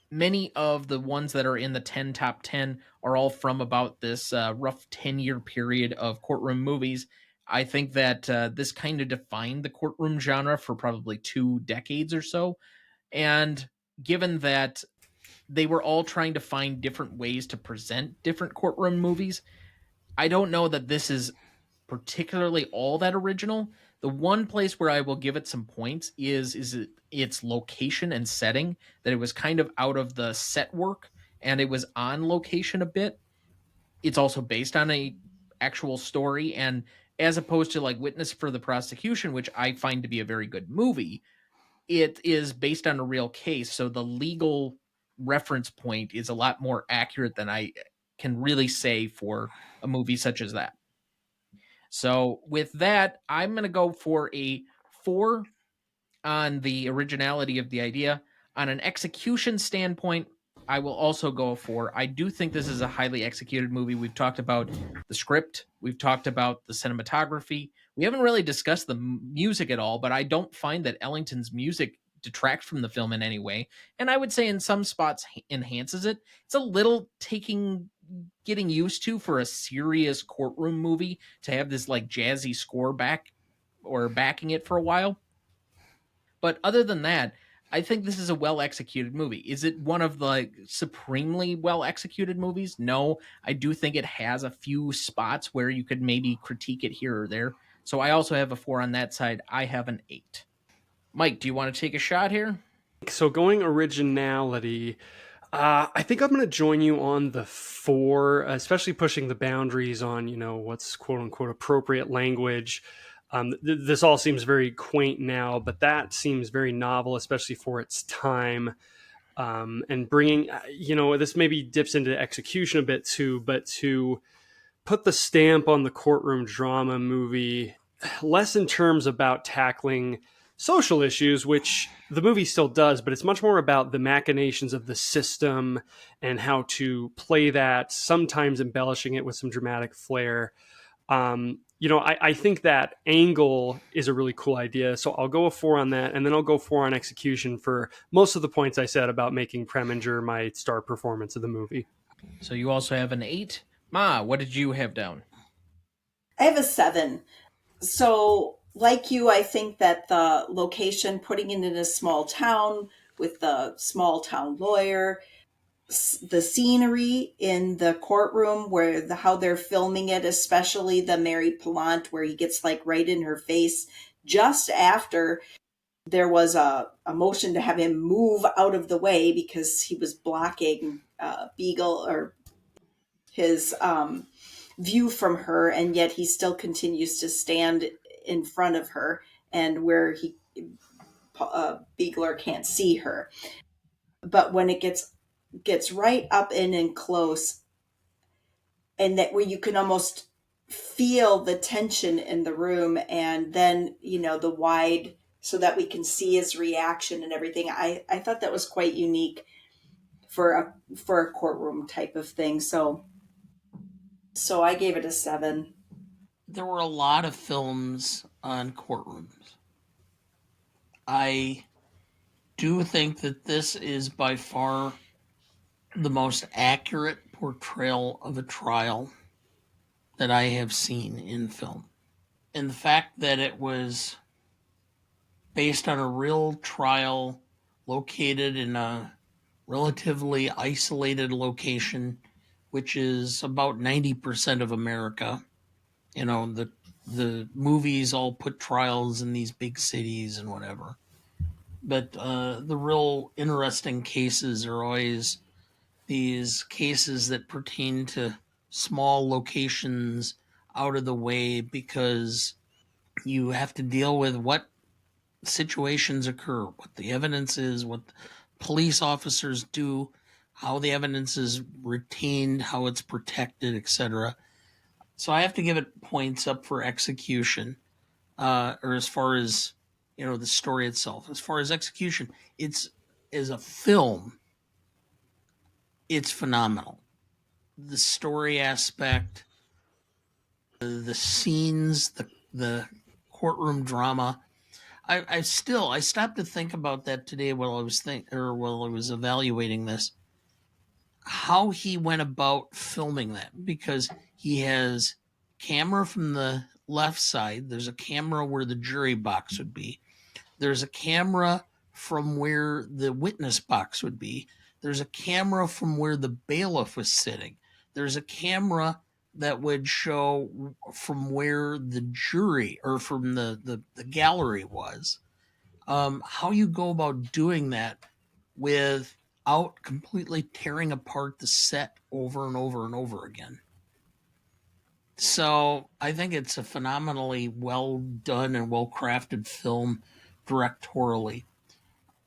many of the ones that are in the top 10 are all from about this rough 10-year period of courtroom movies. I think that this kind of defined the courtroom genre for probably 2 decades or so. And given that they were all trying to find different ways to present different courtroom movies, I don't know that this is particularly all that original. The one place where I will give it some points is its location and setting, that it was kind of out of the set work and it was on location a bit. It's also based on a actual story, and as opposed to like Witness for the Prosecution, which I find to be a very good movie, it is based on a real case, so the legal reference point is a lot more accurate than I can really say for a movie such as that. So with that, I'm going to go for a 4 on the originality of the idea. On an execution standpoint, I will also go for. I do think this is a highly executed movie. We've talked about the script, we've talked about the cinematography. We haven't really discussed the music at all, but I don't find that Ellington's music detracts from the film in any way. And I would say in some spots enhances it. It's a little getting used to for a serious courtroom movie to have this like jazzy score backing it for a while. But other than that, I think this is a well executed movie. Is it one of the like, supremely well executed movies? No, I do think it has a few spots where you could maybe critique it here or there. So I also have a 4 on that side. I have an 8. Myke, do you want to take a shot here? So going originality, I think I'm going to join you on the 4, especially pushing the boundaries on, what's quote unquote appropriate language. This all seems very quaint now, but that seems very novel, especially for its time. And bringing, this maybe dips into execution a bit too, but to put the stamp on the courtroom drama movie, less in terms about tackling social issues, which the movie still does, but it's much more about the machinations of the system and how to play that, sometimes embellishing it with some dramatic flair. I think that angle is a really cool idea. So I'll go a 4 on that, and then I'll go 4 on execution for most of the points I said about making Preminger my star performance of the movie. So you also have an 8. Ma, what did you have down? I have a 7. So, like you, I think that the location, putting it in a small town with the small town lawyer, the scenery in the courtroom where how they're filming it, especially the Mary Plant where he gets like right in her face just after there was a motion to have him move out of the way because he was blocking Beagle or his view from her, and yet he still continues to stand in front of her and where Biegler can't see her. But when it gets right up in and close, and that where you can almost feel the tension in the room, and then the wide so that we can see his reaction and everything. I thought that was quite unique for a courtroom type of thing. So I gave it a 7. There were a lot of films on courtrooms. I do think that this is by far the most accurate portrayal of a trial that I have seen in film. And the fact that it was based on a real trial located in a relatively isolated location, which is about 90% of America. The movies all put trials in these big cities and whatever. But the real interesting cases are always these cases that pertain to small locations out of the way because you have to deal with what situations occur, what the evidence is, what police officers do, how the evidence is retained, how it's protected, etc. So I have to give it points up for execution, or as far as the story itself. As far as execution, it's as a film, it's phenomenal. The story aspect, the scenes, the courtroom drama. I stopped to think about that today while I was evaluating this. How he went about filming that, because he has camera from the left side. There's a camera where the jury box would be. There's a camera from where the witness box would be. There's a camera from where the bailiff was sitting. There's a camera that would show from where the jury or from the gallery was. How you go about doing that without completely tearing apart the set over and over and over again. So I think it's a phenomenally well done and well crafted film directorially.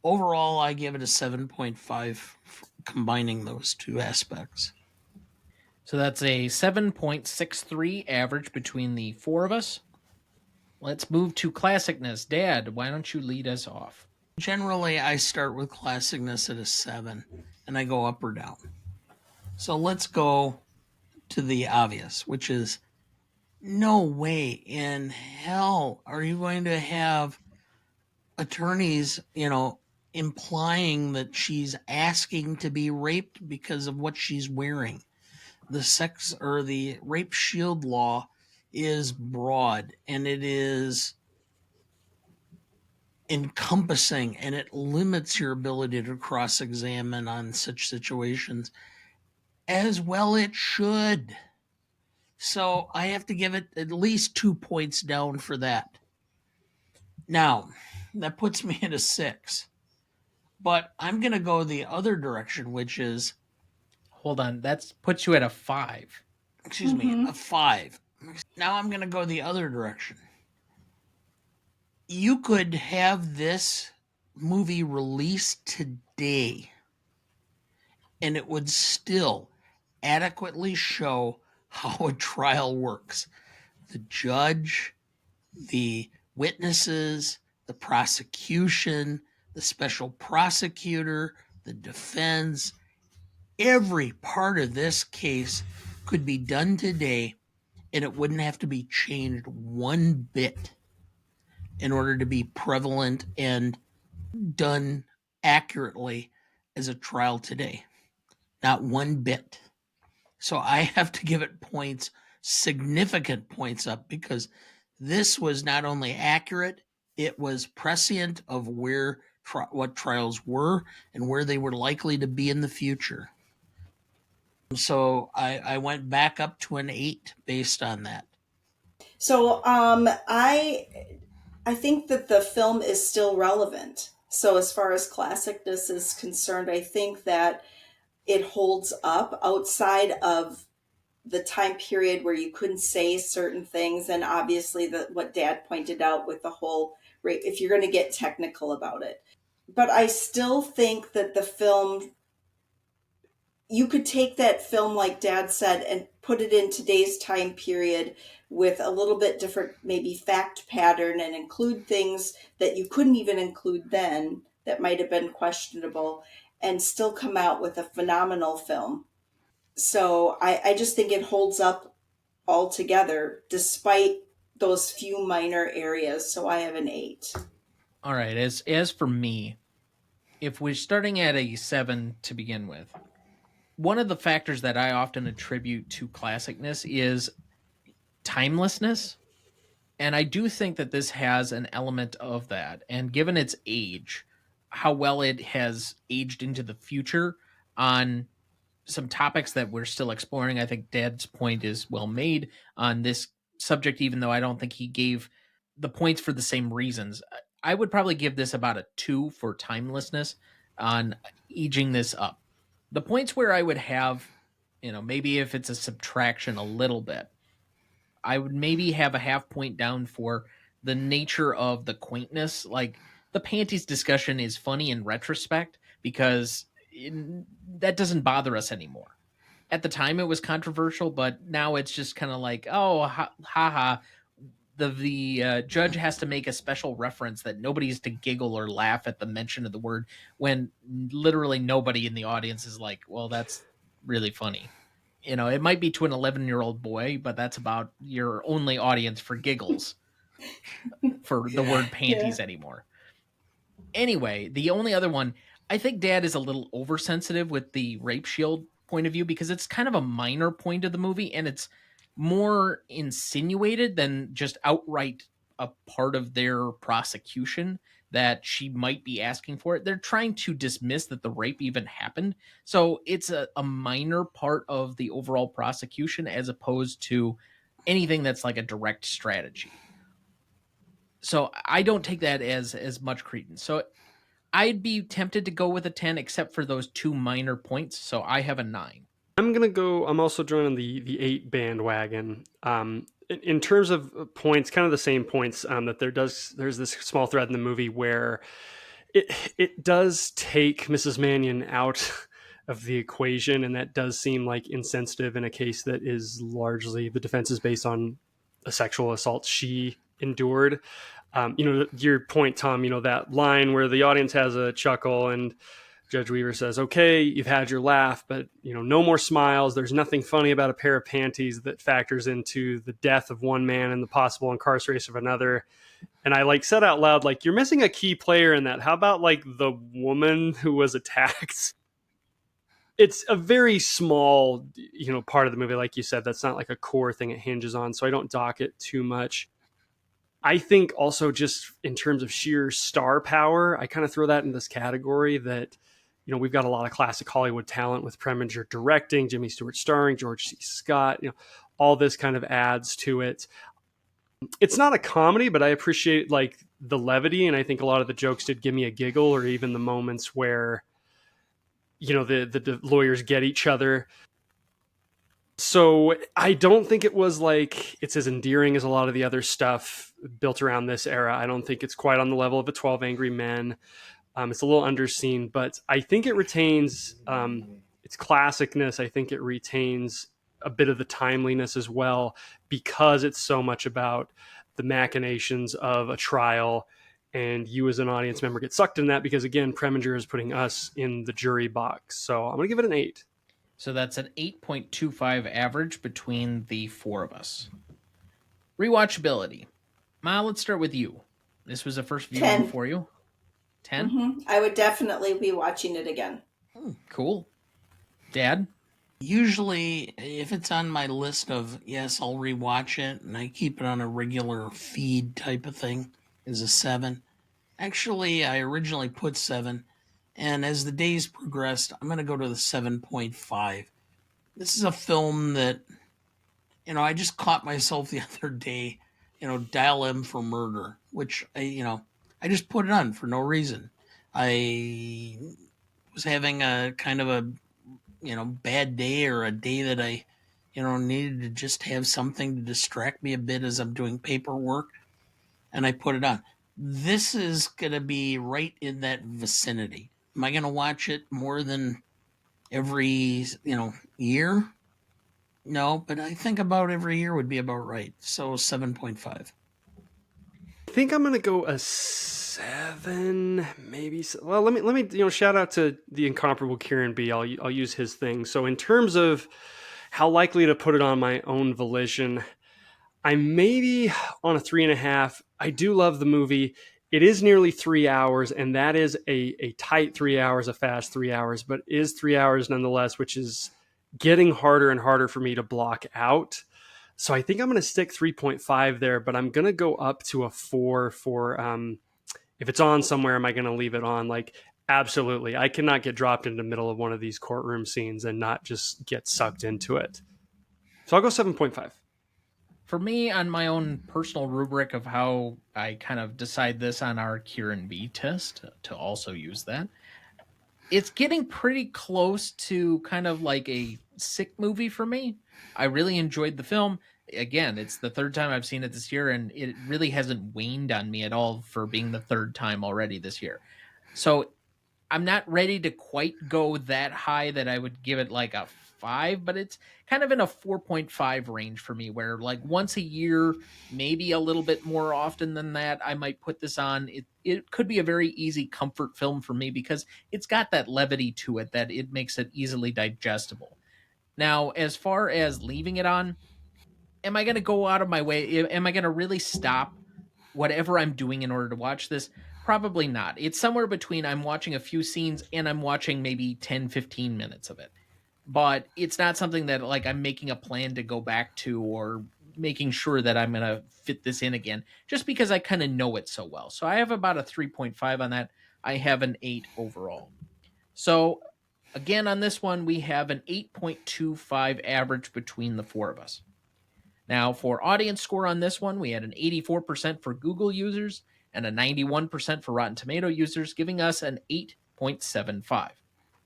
Overall, I give it a 7.5, combining those two aspects. So that's a 7.63 average between the four of us. Let's move to classicness. Dad, why don't you lead us off? Generally, I start with classicness at a 7, and I go up or down. So let's go to the obvious, which is no way in hell are you going to have attorneys, implying that she's asking to be raped because of what she's wearing. The sex or the rape shield law is broad, and it is encompassing, and it limits your ability to cross-examine on such situations, as well it should. So I have to give it at least 2 points down for that. Now, that puts me at a 6. But I'm going to go the other direction, which is, Hold on, that puts you at a 5. excuse me, a 5. Now I'm going to go the other direction. You could have this movie released today, and it would still adequately show how a trial works. The judge, the witnesses, the prosecution, the special prosecutor, the defense, every part of this case could be done today, and it wouldn't have to be changed one bit in order to be prevalent and done accurately as a trial today. Not one bit. So I have to give it points, significant points up, because this was not only accurate, it was prescient of what trials were and where they were likely to be in the future. So I went back up to an 8 based on that. So I think that the film is still relevant. So as far as classicness is concerned, I think that it holds up outside of the time period where you couldn't say certain things, and obviously what Dad pointed out with the whole rape, if you're going to get technical about it. But I still think that the film, you could take that film, like Dad said, and put it in today's time period with a little bit different, maybe fact pattern, and include things that you couldn't even include then that might have been questionable, and still come out with a phenomenal film. So I just think it holds up altogether despite those few minor areas. So I have an 8. All right, as for me, if we're starting at a 7 to begin with, one of the factors that I often attribute to classicness is timelessness. And I do think that this has an element of that. And given its age, how well it has aged into the future on some topics that we're still exploring. I think Dad's point is well made on this subject, even though I don't think he gave the points for the same reasons. I would probably give this about a 2 for timelessness on aging this up. The points where I would have, maybe if it's a subtraction a little bit, I would maybe have a half point down for the nature of the quaintness. Like, the panties discussion is funny in retrospect because that doesn't bother us anymore. At the time, it was controversial, but now it's just kind of like, oh, ha ha. The judge has to make a special reference that nobody's to giggle or laugh at the mention of the word, when literally nobody in the audience is like, well, that's really funny. It might be to an 11-year-old boy, but that's about your only audience for giggles for the word panties anymore. Anyway, the only other one, I think Dad is a little oversensitive with the rape shield point of view, because it's kind of a minor point of the movie, and it's more insinuated than just outright a part of their prosecution that she might be asking for it. They're trying to dismiss that the rape even happened. So it's a minor part of the overall prosecution as opposed to anything that's like a direct strategy. So I don't take that as much credence. So I'd be tempted to go with a 10, except for those 2 minor points. So I have a 9. I'm also joining the 8 bandwagon. In terms of points, kind of the same points, that there's this small thread in the movie where it does take Mrs. Manion out of the equation, and that does seem like insensitive in a case that is largely, the defense is based on a sexual assault she endured. Your point, Tom, that line where the audience has a chuckle and Judge Weaver says, okay, you've had your laugh, but no more smiles. There's nothing funny about a pair of panties, that factors into the death of one man and the possible incarceration of another. And I said out loud, you're missing a key player in that. How about the woman who was attacked? It's a very small, part of the movie. Like you said, that's not a core thing it hinges on. So I don't dock it too much. I think also just in terms of sheer star power, I kind of throw that in this category that, we've got a lot of classic Hollywood talent with Preminger directing, Jimmy Stewart starring, George C. Scott, all this kind of adds to it. It's not a comedy, but I appreciate the levity. And I think a lot of the jokes did give me a giggle, or even the moments where, the lawyers get each other. So I don't think it was it's as endearing as a lot of the other stuff built around this era. I don't think it's quite on the level of a 12 Angry Men. It's a little underseen, but I think it retains its classicness. I think it retains a bit of the timeliness as well, because it's so much about the machinations of a trial, and you as an audience member get sucked in that because, again, Preminger is putting us in the jury box. So I'm going to give it an 8. So that's an 8.25 average between the four of us. Rewatchability. Ma, let's start with you. This was a first viewing 10. for you. 10? Mm-hmm. I would definitely be watching it again. Cool. Dad? Usually, if it's on my list of, yes, I'll rewatch it, and I keep it on a regular feed type of thing, is a 7. Actually, I originally put 7, and as the days progressed, I'm going to go to the 7.5. This is a film that, I just caught myself the other day, Dial M for Murder, which I just put it on for no reason. I was having a kind of a, bad day, or a day that I, needed to just have something to distract me a bit as I'm doing paperwork, and I put it on. This is going to be right in that vicinity. Am I going to watch it more than every, year? No, but I think about every year would be about right. So 7.5. I think I'm going to go a 7, maybe. Well, let me shout out to the incomparable Kieran B. I'll use his thing. So in terms of how likely to put it on my own volition, I'm maybe on a 3.5. I do love the movie. It is nearly 3 hours, and that is a tight 3 hours, a fast 3 hours, but is 3 hours nonetheless, which is getting harder and harder for me to block out. So I think I'm going to stick 3.5 there, but I'm going to go up to a 4 for if it's on somewhere, am I going to leave it on? Absolutely. I cannot get dropped into the middle of one of these courtroom scenes and not just get sucked into it. So I'll go 7.5. For me, on my own personal rubric of how I kind of decide this on our Kieran B test, to also use that, it's getting pretty close to kind of like a sick movie for me. I really enjoyed the film. Again, it's the third time I've seen it this year, and it really hasn't waned on me at all for being the third time already this year. So I'm not ready to quite go that high that I would give it a 5, but it's kind of in a 4.5 range for me, where once a year, maybe a little bit more often than that, I might put this on. It could be a very easy comfort film for me because it's got that levity to it that it makes it easily digestible. Now, as far as leaving it on, am I going to go out of my way? Am I going to really stop whatever I'm doing in order to watch this? Probably not. It's somewhere between I'm watching a few scenes and I'm watching maybe 10, 15 minutes of it. But it's not something that I'm making a plan to go back to, or making sure that I'm going to fit this in again, just because I kind of know it so well. So I have about a 3.5 on that. I have an 8 overall. So again, on this one, we have an 8.25 average between the four of us. Now, for audience score on this one, we had an 84% for Google users and a 91% for Rotten Tomato users, giving us an 8.75.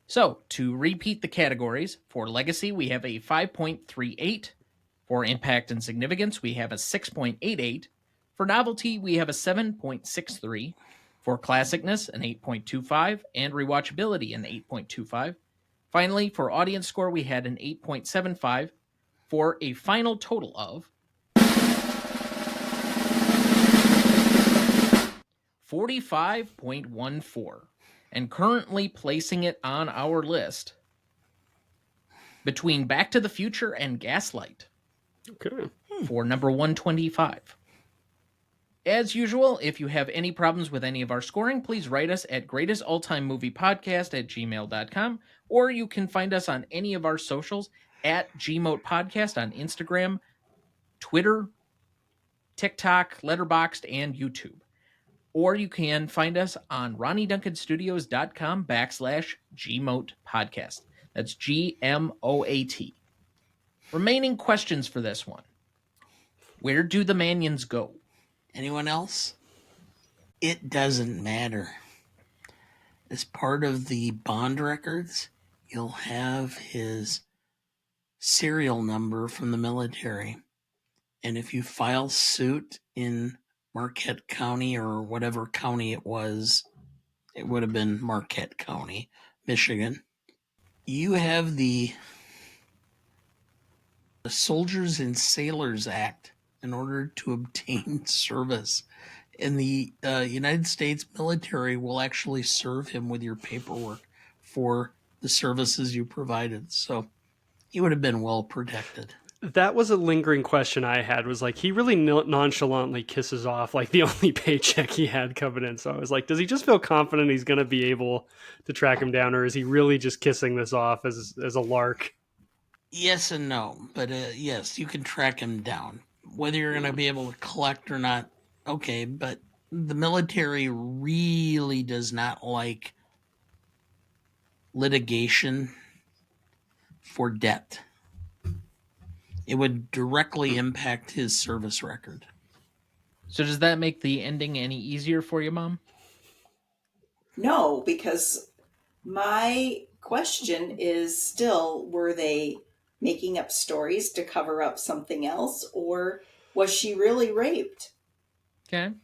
So, to repeat the categories, for Legacy, we have a 5.38. For Impact and Significance, we have a 6.88. For Novelty, we have a 7.63. For Classicness, an 8.25. And Rewatchability, an 8.25. Finally, for audience score, we had an 8.75 for a final total of 45.14. And currently placing it on our list between Back to the Future and Gaslight Okay. for number 125. As usual, if you have any problems with any of our scoring, please write us at greatestalltimemoviepodcast@gmail.com, or you can find us on any of our socials at Gmote Podcast on Instagram, Twitter, TikTok, Letterboxd, and YouTube. Or you can find us on RonnieDuncanStudios.com/Gmote Podcast. That's GMOAT. Remaining questions for this one. Where do the Manions go? Anyone else? It doesn't matter. As part of the bond records, you'll have his serial number from the military. And if you file suit in Marquette County or whatever county it was, it would have been Marquette County, Michigan. You have the Soldiers and Sailors Act in order to obtain service. And the United States military will actually serve him with your paperwork for the services you provided. So he would have been well protected. That was a lingering question I had, was like, he really nonchalantly kisses off like the only paycheck he had coming in. So I was like, does he just feel confident he's going to be able to track him down, or is he really just kissing this off as a lark? Yes and no, but yes, you can track him down. Whether you're going to be able to collect or not, okay, but the military really does not like litigation for debt. It would directly impact his service record. So does that make the ending any easier for you, Mom? No, because my question is still, were they making up stories to cover up something else, or was she really raped? Okay.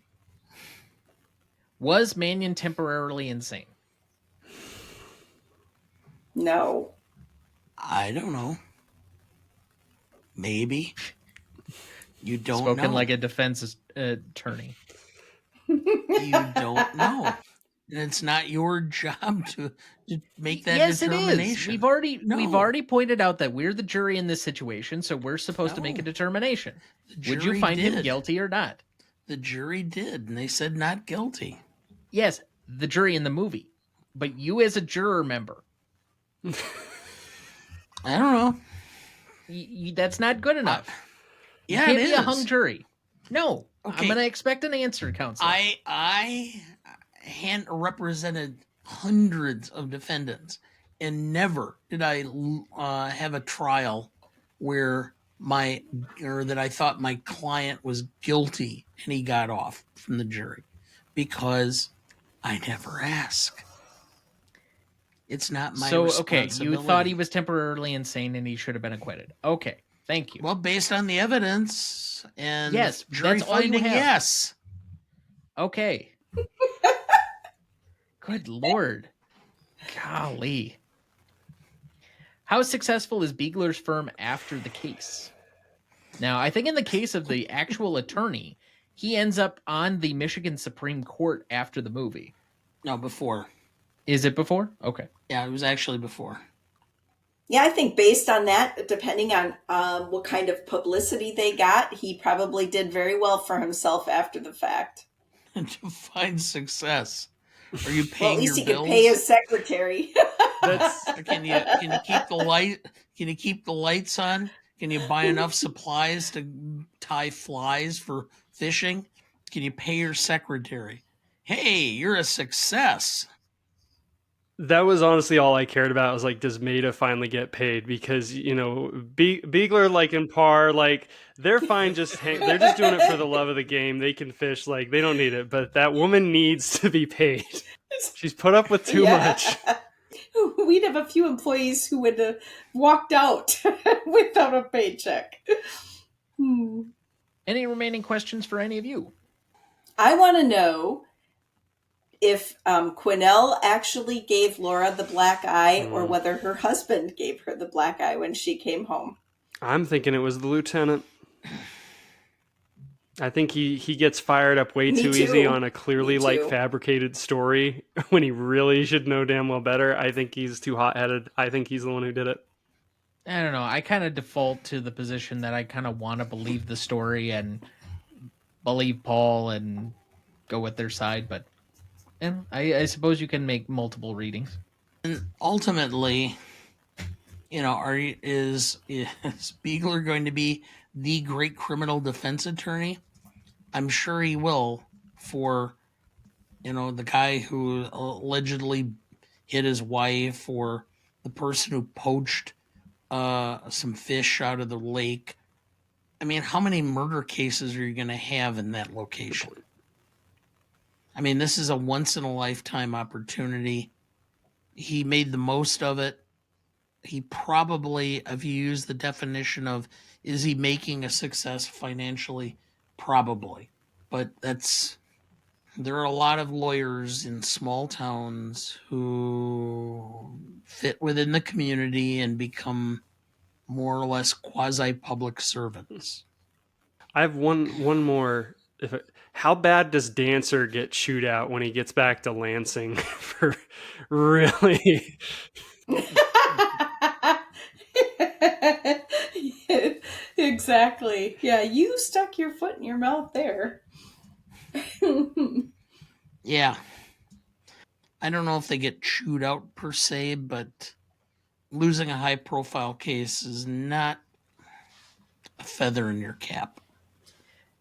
Was Manion temporarily insane? No. I don't know. Maybe. You don't Spoken know. like a defense attorney. You don't know. And it's not your job to make that yes, determination. It is. We've already pointed out that we're the jury in this situation, so we're supposed to make a determination. Would you find him guilty or not? The jury did, and they said not guilty. Yes, the jury in the movie. But you as a juror member. I don't know. That's not good enough. Yeah, you can't it be is. a hung jury. No. Okay. I'm going to expect an answer, counselor. I represented hundreds of defendants, and never did I have a trial where that I thought my client was guilty and he got off from the jury, because I never ask. It's not my responsibility. You thought he was temporarily insane and he should have been acquitted. Okay, thank you. Well, based on the evidence and yes, jury that's all you finding, have. yes. Okay. Good Lord. Golly. How successful is Biegler's firm after the case? Now, I think in the case of the actual attorney, he ends up on the Michigan Supreme Court after the movie. No, before. Is it before? Okay. Yeah, it was actually before. Yeah, I think based on that, depending on what kind of publicity they got, he probably did very well for himself after the fact. Define success. Are you paying well, at least your he bills? could pay his secretary. Can you keep the light? Can you keep the lights on? Can you buy enough supplies to tie flies for fishing? Can you pay your secretary? Hey, you're a success. That was honestly all I cared about. I was like, does Maida finally get paid? Because, Biegler, like in Par, like they're fine. They're just doing it for the love of the game. They can fish, like they don't need it. But that woman needs to be paid. She's put up with too much. We'd have a few employees who would have walked out without a paycheck. Any remaining questions for any of you? I want to know, if Quinnell actually gave Laura the black eye or whether her husband gave her the black eye when she came home. I'm thinking it was the lieutenant. I think he gets fired up way too easy on a clearly fabricated story when he really should know damn well better. I think he's too hot-headed. I think he's the one who did it. I don't know. I kind of default to the position that I kind of want to believe the story and believe Paul and go with their side, but I suppose you can make multiple readings. And ultimately, is Biegler going to be the great criminal defense attorney? I'm sure he will for, the guy who allegedly hit his wife or the person who poached some fish out of the lake. I mean, how many murder cases are you going to have in that location? I mean, this is a once-in-a-lifetime opportunity. He made the most of it. He probably, if you use the definition of, is he making a success financially? Probably. But there are a lot of lawyers in small towns who fit within the community and become more or less quasi-public servants. I have one more. How bad does Dancer get chewed out when he gets back to Lansing for really? Exactly. Yeah, you stuck your foot in your mouth there. Yeah. I don't know if they get chewed out per se, but losing a high-profile case is not a feather in your cap.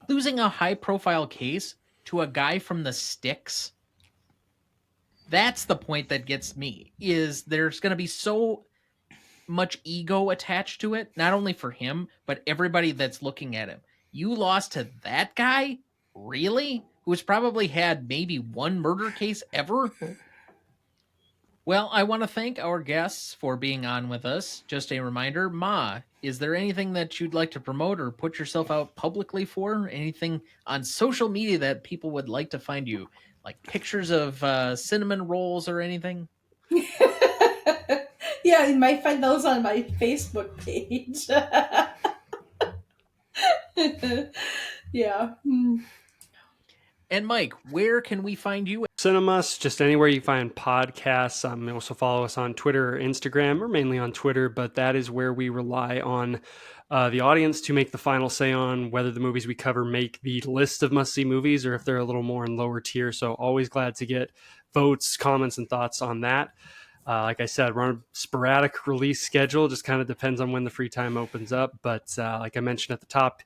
Losing a high-profile case to a guy from the sticks, that's the point that gets me, is there's going to be so much ego attached to it, not only for him, but everybody that's looking at him. You lost to that guy? Really? Who's probably had maybe one murder case ever? Well, I want to thank our guests for being on with us. Just a reminder, Ma, is there anything that you'd like to promote or put yourself out publicly for? Anything on social media that people would like to find you? Like pictures of cinnamon rolls or anything? Yeah, you might find those on my Facebook page. Yeah. And Mike, where can we find you? Cinemusts, just anywhere you find podcasts. You also follow us on Twitter or Instagram, or mainly on Twitter, but that is where we rely on the audience to make the final say on whether the movies we cover make the list of must-see movies or if they're a little more in lower tier. So always glad to get votes, comments, and thoughts on that. Like I said, we're on a sporadic release schedule. Just kind of depends on when the free time opens up. But like I mentioned at the top,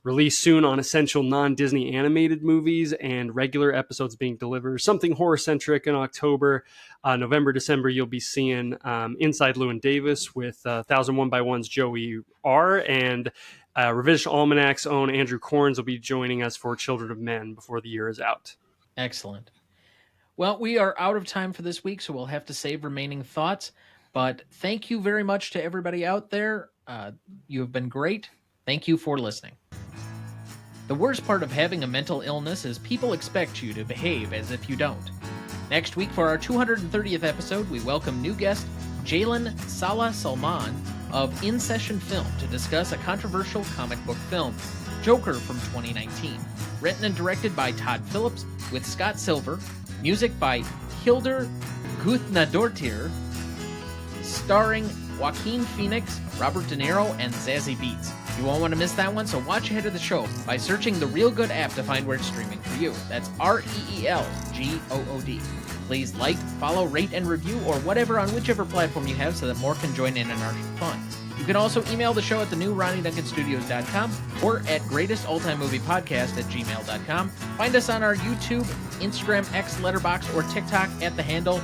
release soon on essential non-Disney animated movies and regular episodes being delivered. Something horror-centric in October. November, December, you'll be seeing Inside Llewyn Davis with 1001 by 1's Joey R. And Revision Almanac's own Andrew Corns will be joining us for Children of Men before the year is out. Excellent. Well, we are out of time for this week, so we'll have to save remaining thoughts. But thank you very much to everybody out there. You have been great. Thank you for listening. The worst part of having a mental illness is people expect you to behave as if you don't. Next week for our 230th episode, we welcome new guest Jalen Salah Salman of In Session Film to discuss a controversial comic book film, Joker from 2019. Written and directed by Todd Phillips with Scott Silver. Music by Hildur Guthnadottir. Starring Joaquin Phoenix, Robert De Niro, and Zazie Beetz. You won't want to miss that one, so watch ahead of the show by searching the Real Good app to find where it's streaming for you. That's REELGOOD. Please like, follow, rate, and review, or whatever on whichever platform you have so that more can join in our fun. You can also email the show at the new RonnieDuncanStudios.com or at greatestaltimemoviepodcast@gmail.com. Find us on our YouTube, Instagram, X, Letterboxd, or TikTok at the handle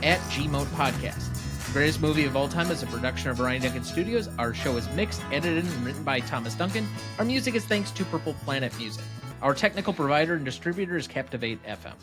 @GModePodcast. Greatest Movie of All Time is a production of Ronnie Duncan Studios. Our show is mixed, edited, and written by Thomas Duncan. Our music is thanks to Purple Planet Music. Our technical provider and distributor is Captivate FM.